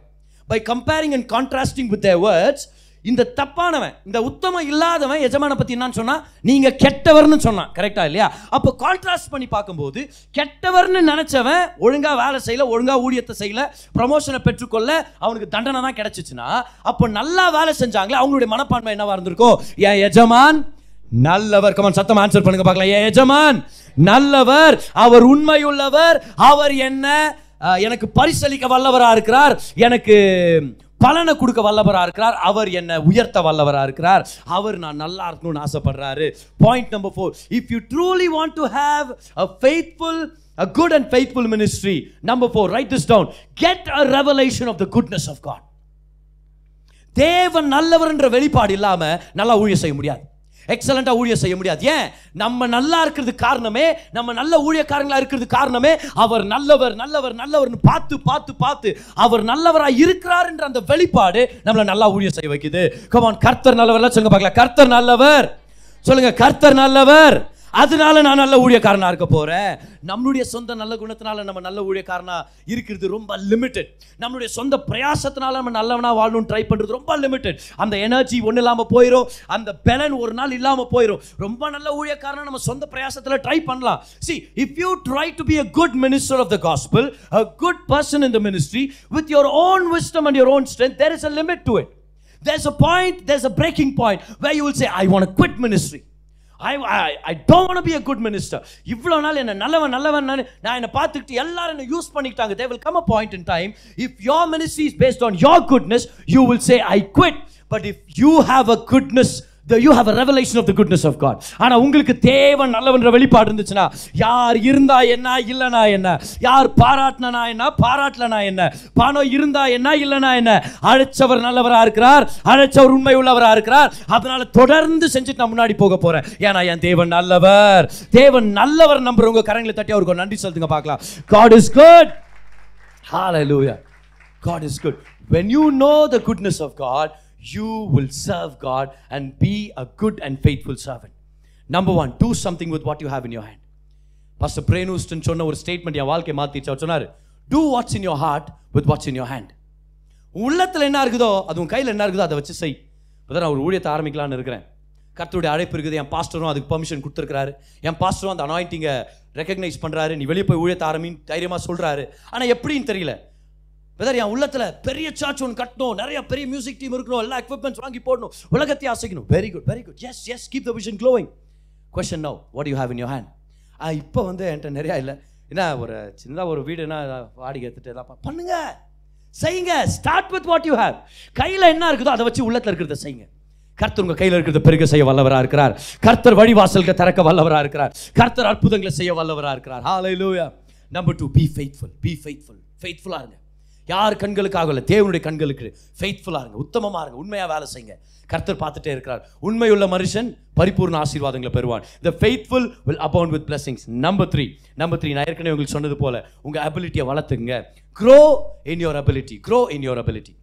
By comparing and contrasting with their words, இந்த தப்பானவன், இந்த உத்தமம் இல்லாதவன் எஜமான பத்தி என்னன்னு சொன்னா, நீங்க கெட்டவர்னு சொன்னான், கரெக்டா இல்லையா? அப்போ கான்ட்ராஸ்ட் பண்ணி பார்க்கும்போது, கெட்டவர்னு நினைச்சவன் ஒழுங்கா வேலை செய்யல, ஒழுங்கா ஊழியத்தை செய்யல, ப்ரமோஷனை பெற்றுக்கொள்ள அவனுக்கு தண்டனை தான் கிடைச்சிச்சுன்னா, அப்போ நல்லா வேலை செஞ்சாங்களே அவங்களுடைய மனப்பான்மை என்னவா இருந்திருக்கும்? என் எஜமான் நல்லவர். கமான் சத்தம் ஆன்சர் பண்ணுங்க பார்க்கலாம். என் எஜமான் நல்லவர், அவர் உண்மையுள்ளவர், அவர் என்ன எனக்கு பரிசளிக்க வல்லவரா இருக்கிறார், எனக்கு பலனை கொடுக்க வல்லவரா இருக்கிறார், அவர் என்ன உயர்த்த வல்லவரா இருக்கிறார், அவர் நான் நல்லா இருக்கணும்னு ஆசைப்படுறாரு. Point number 4, if you truly want to have a good and faithful ministry, number 4, write this down, get a revelation of the goodness of God. தேவன் நல்லவர் என்ற வெளிப்பாடு இல்லாம நல்லா ஊழியம் செய்ய முடியாது, எக்ஸலண்டா ஊழியம் செய்ய முடியாது. ஏன்? நம்ம நல்லா இருக்கிறது காரணமே, நம்ம நல்ல ஊழியக்காரங்களா இருக்கிறது காரணமே, அவர் நல்லவர் நல்லவர் நல்லவர்னு பார்த்து பார்த்து பார்த்து அவர் நல்லவரா இருக்கிறார் என்ற அந்த வெளிப்பாடு நம்மள நல்லா ஊழியம் செய்ய வைக்குது. கம் ஆன், கர்த்தர் நல்லவர் சொல்லுங்க பார்க்கலாம். கர்த்தர் நல்லவர் சொல்லுங்க, கர்த்தர் நல்லவர். அதனால நான் நல்ல ஊழியக்காரனா இருக்க போறேன். நம்மளுடைய சொந்த நல்ல குணத்தினால நம்ம நல்ல ஊழியக்காரனா இருக்கிறது ரொம்ப லிமிட்டட். நம்மளுடைய சொந்த பிரயாசத்தினால நம்ம நல்லவனா வாழணும்னு ட்ரை பண்றது ரொம்ப லிமிட்டட். அந்த எனர்ஜி ஒண்ணு இல்லாம போயிடும், அந்த பலன் ஒரு நாள் இல்லாம போயிடும். ரொம்ப நல்ல ஊழியக்காரனா நம்ம சொந்த பிரயாசத்துல ட்ரை பண்ணலாம். See, if you try to be a good minister of the gospel, a good person in the ministry with your own wisdom and your own strength, there is a limit to it. There's a point, there's a breaking point where you will say, I want to quit ministry. I don't want to be a good minister. இவ்வளோ நாள் என்ன நல்லவன் நான் என்ன பார்த்துக்கிட்டு எல்லாரும் என்ன use பண்ணிக்கிட்டாங்க. There will come a point in time, if your ministry is based on your goodness, you will say, I quit. But if you have a goodness, you have a revelation of the goodness of God. ஆனா உங்களுக்கு தேவன் நல்லவன்ற வெளிப்பாடு இருந்துச்சுன்னா, யார் இருந்தா என்ன இல்லனா என்ன, யார் பாராட்டினா என்ன பாராட்டலனா என்ன, பணம் இருந்தா என்ன இல்லனா என்ன, அழைச்சவர் நல்லவரா இருக்கிறார், அழைச்சவர் உண்மை உள்ளவரா இருக்கிறார். அதனால தொடர்ந்து செஞ்சுட்டு நான் முன்னாடி போக போறேன். ஏன்னா என் தேவன் நல்லவர். தேவன் நல்லவர் நம்புறவங்க கரங்களை தட்டி அவருக்கு நன்றி செலுத்துங்க பார்க்கலாம். God is good. Hallelujah. God is good. When you know the goodness of God, you will serve God and be a good and faithful servant. Number one, do something with what you have in your hand. Pastor Prenu Houston சொன்ன ஒரு statement என் வாழ்க்கை மாத்திச்சு. அவர் சொன்னாரு, do what's in your heart with what's in your hand. உள்ளத்துல என்ன இருக்குதோ அது உன் கையில் என்ன இருக்குதோ அதை வச்சு செய். இப்போதான் நான் ஒரு ஊழியத்தை ஆரம்பிக்கலான்னு இருக்கிறேன். கர்த்தருடைய அழைப்பு இருக்குது. என் பாஸ்டரும் அதுக்கு பர்மிஷன் கொடுத்துருக்காரு. என் பாஸ்டரும் அந்த அனாயிண்டிங்கை ரெகக்னைஸ் பண்ணுறாரு. நீ வெளியே போய் ஊழியத்தை ஆரம்பின்னு தைரியமாக சொல்கிறாரு. ஆனால் எப்படின்னு தெரியல. வெதர் என் உள்ளத்தில் பெரிய சர்ச் ஒன்று கட்டணும், நிறைய பெரிய மியூசிக் டீம் இருக்கணும், எல்லா எக்யூப்மெண்ட்ஸ் வாங்கி போடணும், உலகத்தை ஆசைக்கணும். Very good, very good. Yes yes, keep the vision glowing. Question now, what you have in your hand? இப்போ வந்து என்கிட்ட நிறையா இல்லை. என்ன ஒரு சின்னதாக ஒரு வீடுனா வாடகை எடுத்துட்டு எல்லாம் பண்ணுங்க, செய்யுங்க. Start with what you have. கையில் என்ன இருக்குதோ அதை வச்சு உள்ளத்தில் இருக்கிறத செய்யுங்க. கர்த்தர் உங்க கையில் இருக்கிறத பெருக செய்ய வல்லவரா இருக்கிறார். கர்த்தர் வழிவாசல்களை திறக்க வல்லவரா இருக்கிறார். கர்த்தர் அற்புதங்களை செய்ய வல்லவரா இருக்கிறார். Hallelujah. Number 2, be faithful. Be faithful. ஃபெய்த்ஃபுல்லாக இருங்க. யார் கண்களுக்காக இல்லை, தேவனுடைய கண்களுக்கு ஃபெய்த்ஃபுல்லாக இருங்க, உத்தமமாக இருங்க, உண்மையாக வேலை செய்யுங்க. கர்த்தர் பார்த்துட்டே இருக்கிறார். உண்மையுள்ள மனுஷன் பரிபூர்ண ஆசீர்வாதங்களை பெறுவான். The faithful will abound with blessings. Number 3, நான் ஏற்கனவே உங்களுக்கு சொன்னது போல உங்க அபிலிட்டியை வளர்த்துங்க. Grow in your ability. Grow in your ability.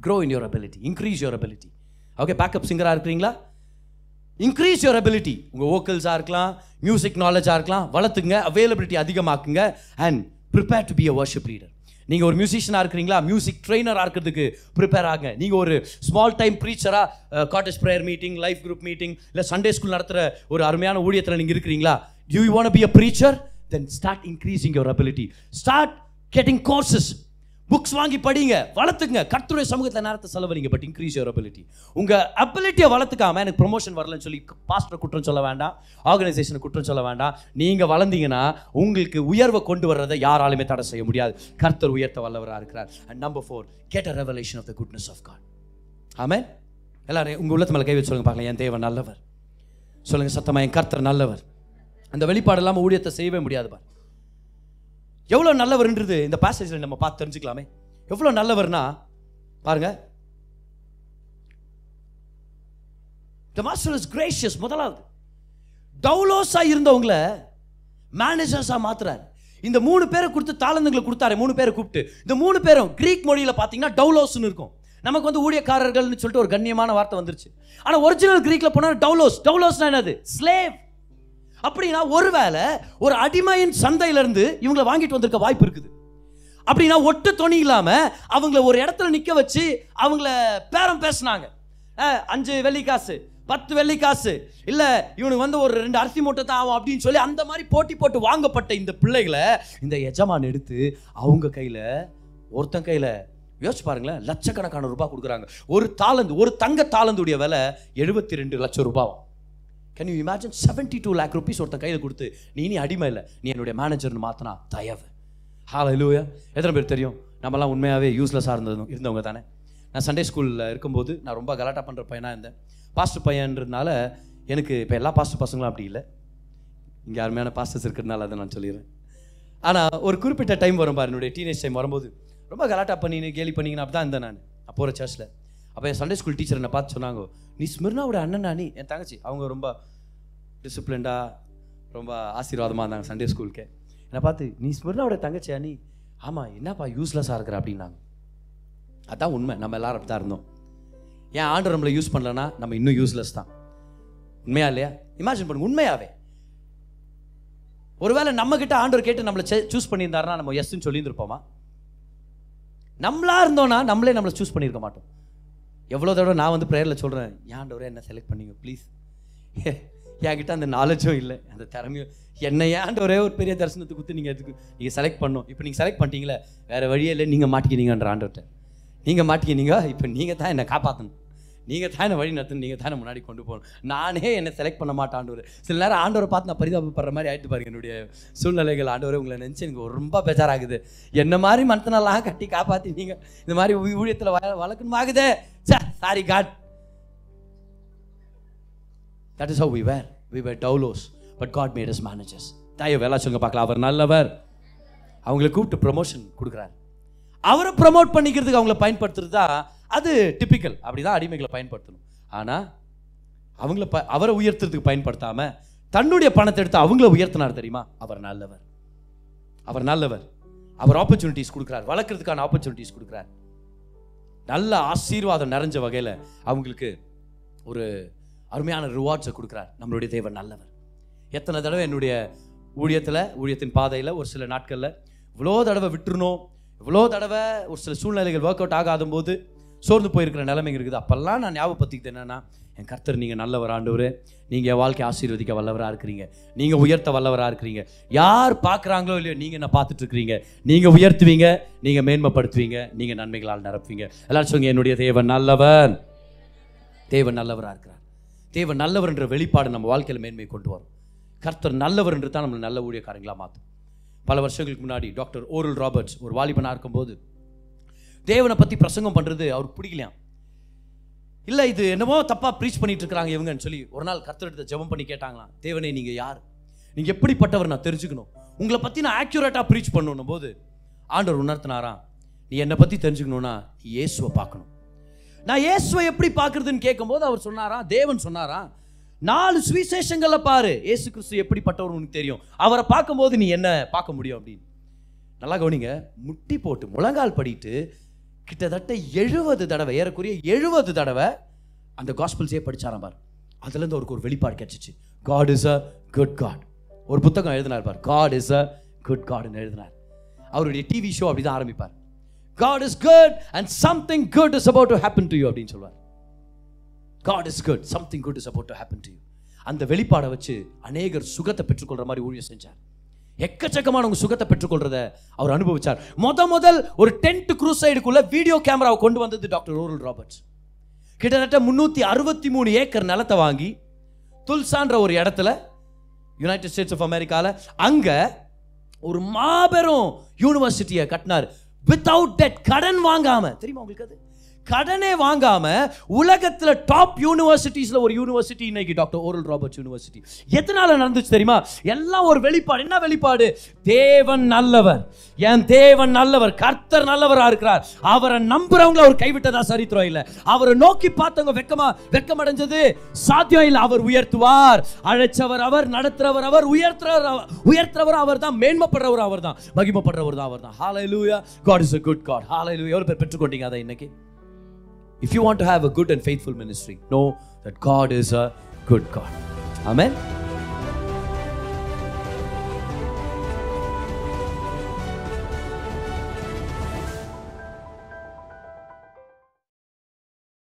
Grow in your ability. Increase your ability. Okay, backup சிங்கராக இருக்கிறீங்களா? Increase your ability. உங்கள் வோக்கல்ஸாக இருக்கலாம், மியூசிக் நாலேஜாக இருக்கலாம், வளர்த்துங்க, அவைலபிலிட்டி அதிகமாக்குங்க. And prepare to be a worship leader. நீங்கள் ஒரு மியூசிஷியனாக இருக்கிறீங்களா, மியூசிக் ட்ரெயினராக இருக்கிறதுக்கு ப்ரிப்பேர் ஆகுங்க. நீங்கள் ஒரு ஸ்மால் டைம் ப்ரீச்சராக cottage prayer meeting, life group meeting, இல்லை சண்டே ஸ்கூல் நடத்துகிற ஒரு அருமையான ஊழியத்தில் நீங்கள் இருக்கிறீங்களா? Do you want to be a preacher? Then start increasing your ability. Start getting courses. Books வாங்கி படிங்க, வளர்த்துங்க. கர்த்தருடைய சமூகத்தில் நேரத்தை செலவழிங்க. But increase your ability. உங்கள் அபிலிட்டியை வளர்த்துக்காம எனக்கு ப்ரொமோஷன் வரலன்னு சொல்லி பாஸ்டரை குற்றம் சொல்ல வேண்டாம், ஆர்கனைசேஷனை குற்றம் சொல்ல வேண்டாம். நீங்கள் வளர்ந்தீங்கன்னா உங்களுக்கு உயர்வை கொண்டு வர்றதை யாராலுமே தடை செய்ய முடியாது. கர்த்தர் உயர்த்த வல்லவராக இருக்கிறார். And number 4, get a revelation of the goodness of God. Amen. எல்லாரும் உங்கள் உள்ளத்து மேலே கை வச்சு சொல்லுங்க பார்க்கலாம், என் தேவன் நல்லவர். சொல்லுங்க சத்தமா, என் கர்த்தர் நல்லவர். அந்த வெளிப்பாடு இல்லாமல் ஊழியத்தை செய்யவே முடியாது. பாரு எவ்வளோ நல்லவர்ன்றது இந்த பேசேஜில் நம்ம பார்த்து தெரிஞ்சுக்கலாமே. எவ்வளோ நல்லவர்னா பாருங்க, the master is gracious. முதலாவது டவுலோஸா இருந்தவங்களை மேனேஜர்ஸா மாத்துறாரு. இந்த 3 பேரை கொடுத்து தாளந்துங்களை கொடுத்தாரு. 3 பேரை கூப்பிட்டு, இந்த 3 பேரும் கிரீக் மொழியில பார்த்தீங்கன்னா டவுலோஸ்னு இருக்கும். நமக்கு வந்து ஊழியக்காரர்கள்னு சொல்லிட்டு ஒரு கண்ணியமான வார்த்தை வந்துருச்சு. ஆனால் ஒரிஜினல் கிரீக்ல போனால் டவுலோஸ்னா என்னது? ஸ்லேவ். அப்படின்னா ஒருவேளை ஒரு அடிமையின் சந்தையிலிருந்து இவங்களை வாங்கிட்டு வந்திருக்க வாய்ப்பு இருக்குது. அப்படின்னா ஒட்டு துணி இல்லாம அவங்கள ஒரு இடத்துல நிக்க வச்சு அவங்கள பேரம் பேசினாங்க. 5 வெள்ளிக்காசு, 10 வெள்ளிக்காசு, இல்ல இவனுக்கு வந்து ஒரு 2 அரிசி மூட்டை தான் ஆகும் அப்படின்னு சொல்லி அந்த மாதிரி போட்டி போட்டு வாங்கப்பட்ட இந்த பிள்ளைகளை இந்த எஜமான் எடுத்து அவங்க கையில, ஒருத்தன் கையில யோசிச்சு பாருங்களேன், லட்சக்கணக்கான ரூபாய் கொடுக்குறாங்க. ஒரு தங்க தாளந்துடைய விலை 72 லட்சம் ரூபாய். Can you imagine? 72 lakh rupees ஒருத்தன் கையில் கொடுத்து, நீ இனி அடிமை இல்லை, நீ என்னுடைய மேனேஜர்னு மாற்றினா தயவு. ஹல்லேலூயா. எத்தனை பேர் தெரியும் நம்மலாம் உண்மையாகவே யூஸ்லெஸ்ஸாக இருந்தவங்க தானே? நான் சண்டே ஸ்கூலில் இருக்கும்போது நான் ரொம்ப கலாட்டா பண்ணுற பையனாக இருந்தேன். பாஸ்டர் பையன்றதுனால எனக்கு இப்போ எல்லா பாஸ்டர் பசங்களும் அப்படி இல்லை, இங்கே அருமையான பாஸ்டர்ஸ் இருக்கிறதுனால அதை நான் சொல்லிடுறேன். ஆனால் ஒரு குறிப்பிட்ட டைம் வரும் பாரு, என்னுடைய டீனேஜ் டைம் வரும்போது ரொம்ப கலாட்டா பண்ணின்னு கேலி பண்ணிங்கன்னு அப்படி தான் இருந்தேன் நான் அப்போ ஒரு சர்ச்சில். அப்போ என் சண்டே ஸ்கூல் டீச்சர் என்னை பார்த்து சொன்னாங்க, நீ ஸ்மிர்னாவோட அண்ணனா? நீ என் தங்கச்சி, அவங்க ரொம்ப டிசிப்ளின்டாக ரொம்ப ஆசீர்வாதமாக இருந்தாங்க சண்டே ஸ்கூலுக்கு. என்னை பார்த்து, நீ ஸ்மிர்னாவோட தங்கச்சியா நீ? ஆமாம். என்னப்பா யூஸ்லெஸ்ஸாக இருக்கிற அப்படின்னாங்க. அதான் உண்மை, நம்ம எல்லாரும் அப்படி தான் இருந்தோம். ஏன் ஆண்டவர் நம்மளை யூஸ் பண்ணலன்னா நம்ம இன்னும் யூஸ்லெஸ் தான். உண்மையா இல்லையா? இமேஜின் பண்ணுங்க, உண்மையாகவே ஒருவேளை நம்ம கிட்ட ஆண்டவர் கேட்டு நம்மளை சூஸ் பண்ணியிருந்தாருன்னா நம்ம எஸ்ன்னு சொல்லியிருந்திருப்போமா? நம்மளா இருந்தோம்னா நம்மளை சூஸ் பண்ணியிருக்க மாட்டோம். எவ்வளோ தடவை நான் வந்து ப்ரேயரில் சொல்கிறேன், ஆண்டவரே என்ன செலக்ட் பண்ணிங்க ப்ளீஸ். என்கிட்ட அந்த நாலேஜும் இல்லை, அந்த திறமையும். என்னை ஆண்டவரே ஒரு பெரிய தரிசனத்துக்கு கொடுத்து நீங்கள் செலக்ட் பண்ணோம். இப்போ நீங்கள் செலக்ட் பண்ணிட்டீங்களே, வேறு வழியே இல்லை, நீங்கள் மாட்டிக்கினீங்கன்ற ஆண்டவர்கிட்ட. நீங்கள் மாட்டிக்கினீங்க, இப்போ நீங்கள் தான் என்னை காப்பாற்றணும், நீங்கள் தான் என்னை வழி நடத்தணும், நீங்கள் தான் முன்னாடி கொண்டு போகணும். நானே என்னை செலக்ட் பண்ண மாட்டேன் ஆண்டவர். சில நேரம் ஆண்டவரை பார்த்து நான் பரிதாபப்படுற மாதிரி ஆகிட்டு பாருங்க. என்னுடைய சூழ்நிலைகள் ஆண்டவரை உங்களை நினச்சி எனக்கு ரொம்ப பேஜாராகுது. என்ன மாதிரி மனத்தனெல்லாம் கட்டி காப்பாற்றி நீங்கள் இந்த மாதிரி ஊழியத்தில் வளர்க்கணும் ஆகுது. Sorry God. That is how we were. We were doulos, but God made us managers. தாயோ வேலை சொல்லுங்க பார்க்கலாம். அவர் நல்லவர். அவங்களை கூப்பிட்டு ப்ரமோஷன் கொடுக்குறாரு. அவரை ப்ரமோட் பண்ணிக்கிறதுக்கு அவங்கள பயன்படுத்துறது தான் அது டிப்பிக்கல். அப்படிதான் அடிமைகளை பயன்படுத்தணும். ஆனால் அவரை உயர்த்துறதுக்கு பயன்படுத்தாமல் தன்னுடைய பணத்தை எடுத்து அவங்கள உயர்த்தினார் தெரியுமா? அவர் நல்லவர். அவர் நல்லவர். அவர் ஆப்பர்ச்சுனிட்டிஸ் கொடுக்குறார், வளர்க்குறதுக்கான ஆப்பர்ச்சுனிட்டிஸ் கொடுக்குறார். நல்ல ஆசீர்வாதம் நிறைஞ்ச வகையில் அவங்களுக்கு ஒரு அருமையான ரிவார்ட்ஸை கொடுக்குறார். நம்மளுடைய தேவன் நல்லவர். எத்தனை தடவை என்னுடைய ஊழியத்தின் பாதையில் ஒரு சில நாட்களில் இவ்வளோ தடவை விட்டுருணும், இவ்வளோ தடவை ஒரு சில சூழ்நிலைகள் ஒர்க் அவுட் ஆகாத போது சோர்ந்து போயிருக்கிற நிலைமைங்க இருக்குது. அப்போல்லாம் நான் ஞாபகப்படுத்திக்கிட்டு என்னென்னா, என் கர்த்தர் நீங்கள் நல்லவர் ஆண்டவரே, நீங்கள் என் வாழ்க்கையை ஆசீர்வதிக்க வல்லவராக இருக்கிறீங்க, நீங்கள் உயர்த்த வல்லவராக இருக்கிறீங்க. யார் பார்க்குறாங்களோ இல்லையோ நீங்கள் என்ன பார்த்துட்டு இருக்கிறீங்க. நீங்கள் உயர்த்துவீங்க, நீங்கள் மேன்மைப்படுத்துவீங்க, நீங்கள் நன்மைகளால் நிரப்புவீங்க. எல்லாரும் சொல்லுங்க, என்னுடைய தேவன் நல்லவர். தேவன் நல்லவராக இருக்கிறார். தேவன் நல்லவர் என்ற வெளிப்பாடு நம்ம வாழ்க்கையில் மேன்மை கொண்டு வரும். கர்த்தர் நல்லவர் என்று தான் நம்மளை நல்ல ஊழியக்காரங்களாக மாற்றும். பல வருஷங்களுக்கு முன்னாடி டாக்டர் ஓரல் ராபர்ட்ஸ் ஒரு வாலிபனாக இருக்கும்போது தேவனை பற்றி பிரசங்கம் பண்ணுறது அவருக்கு பிடிக்கலையாம். இல்லை, இது என்னமோ தப்பாக ப்ரீச் பண்ணிட்டு இருக்கிறாங்க இவங்கன்னு சொல்லி ஒரு நாள் கர்த்தர்கிட்ட ஜெபம் பண்ணி கேட்டாங்களாம், தேவனே நீங்கள் யார், நீங்கள் எப்படிப்பட்டவர் நான் தெரிஞ்சுக்கணும், உங்களை பற்றி நான் ஆக்யூரேட்டாக ப்ரீச் பண்ணணும் போது ஆண்டவர் உணர்த்தினாராம், நீ என்னை பற்றி தெரிஞ்சுக்கணுன்னா நீ இயேசுவை பார்க்கணும். நான் இயேசுவை எப்படி பார்க்குறதுன்னு கேட்கும்போது அவர் சொன்னாராம், தேவன் சொன்னாராம், 4 சுவிசேஷங்களை பாரு, இயேசு கிறிஸ்து எப்படிப்பட்டவர் உனக்கு தெரியும், அவரை பார்க்கும்போது நீ என்ன பார்க்க முடியும் அப்படின்னு. நல்லா கவனிங்க, முட்டி போட்டு முழங்கால் படிட்டு கிட்டத்தட்ட 70 தடவை, ஏறக்குறைய 70 தடவை அந்த காஸ்பல்ஸே படிச்சாராம் பார். அதுலேருந்து அவருக்கு ஒரு வெளிப்பாடு கிடைச்சிச்சு. God is a good God. ஒரு புத்தகம் எழுதினார் பார், காட் இஸ் அ குட் காட்னு எழுதினார். அவருடைய டிவி ஷோ அப்படி தான் ஆரம்பிப்பார். God is good and something good is about to happen to you அப்படின்னு சொல்வார். God is good, something good is about to happen to you. அந்த வெளிப்பாடை வச்சு அநேகர் சுகத்தை பெற்றுக்கொள்ற மாதிரி ஊழியம் செஞ்சார். எக்கச்சக்கமானவங்க சுகத்தை பெற்றுக்கொள்றத அவர் அனுபவிச்சார். முதல் ஒரு டென்ட் குரூசைடுக்குள்ள வீடியோ கேமராவை கொண்டு வந்தது டாக்டர் ஓரல் ராபர்ட்ஸ். கிட்டத்தட்ட 363 ஏக்கர் நிலத்தை வாங்கி துல்சான்ற ஒரு இடத்துல யுனைடெட் ஸ்டேட்ஸ் ஆஃப் அமெரிக்கால அங்க ஒரு மாபெரும் யூனிவர்சிட்டியை கட்டினார். வித்தவுட் டெட், கடன் வாங்காம. தெரியுமா உங்களுக்கு? அது கடனே வாங்காம உலகத்துல டாப் யூனிவர்சிட்டிஸ்ல ஒரு யூனிவர்சிட்டி இன்னைக்கு டாக்டர் ஓரல் ராபர்ட்ஸ் யூனிவர்சிட்டி. எதனால நடந்துச்சு தெரியுமா? எல்லாம் ஒரு வெளிப்பாடு. என்ன வெளிப்பாடு? தேவன் நல்லவர், என் தேவன் நல்லவர், கர்த்தர் நல்லவரா இருக்கிறார். அவரை நம்புறவங்க அவர் கைவிட்டதா சரித்திரம் இல்ல. அவரை நோக்கி பார்த்தவங்க வெக்கமடைஞ்சது சாத்தியம் இல்ல. அவர் உயர்த்துவார். அழைச்சவர் அவர், நடத்துறவர் அவர், உயர்த்துறவர் அவர் தான், மேன்மைப்படுறவர் அவர் தான், மகிமைப்படுறவர் தான் அவர் தான். ஹalleluya, God is a good God. ஹalleluya. எவ்வளவு பேர் பெற்றுக்கொண்டீங்க அதை இன்னைக்கு? If you want to have a good and faithful ministry, know that God is a good God. Amen.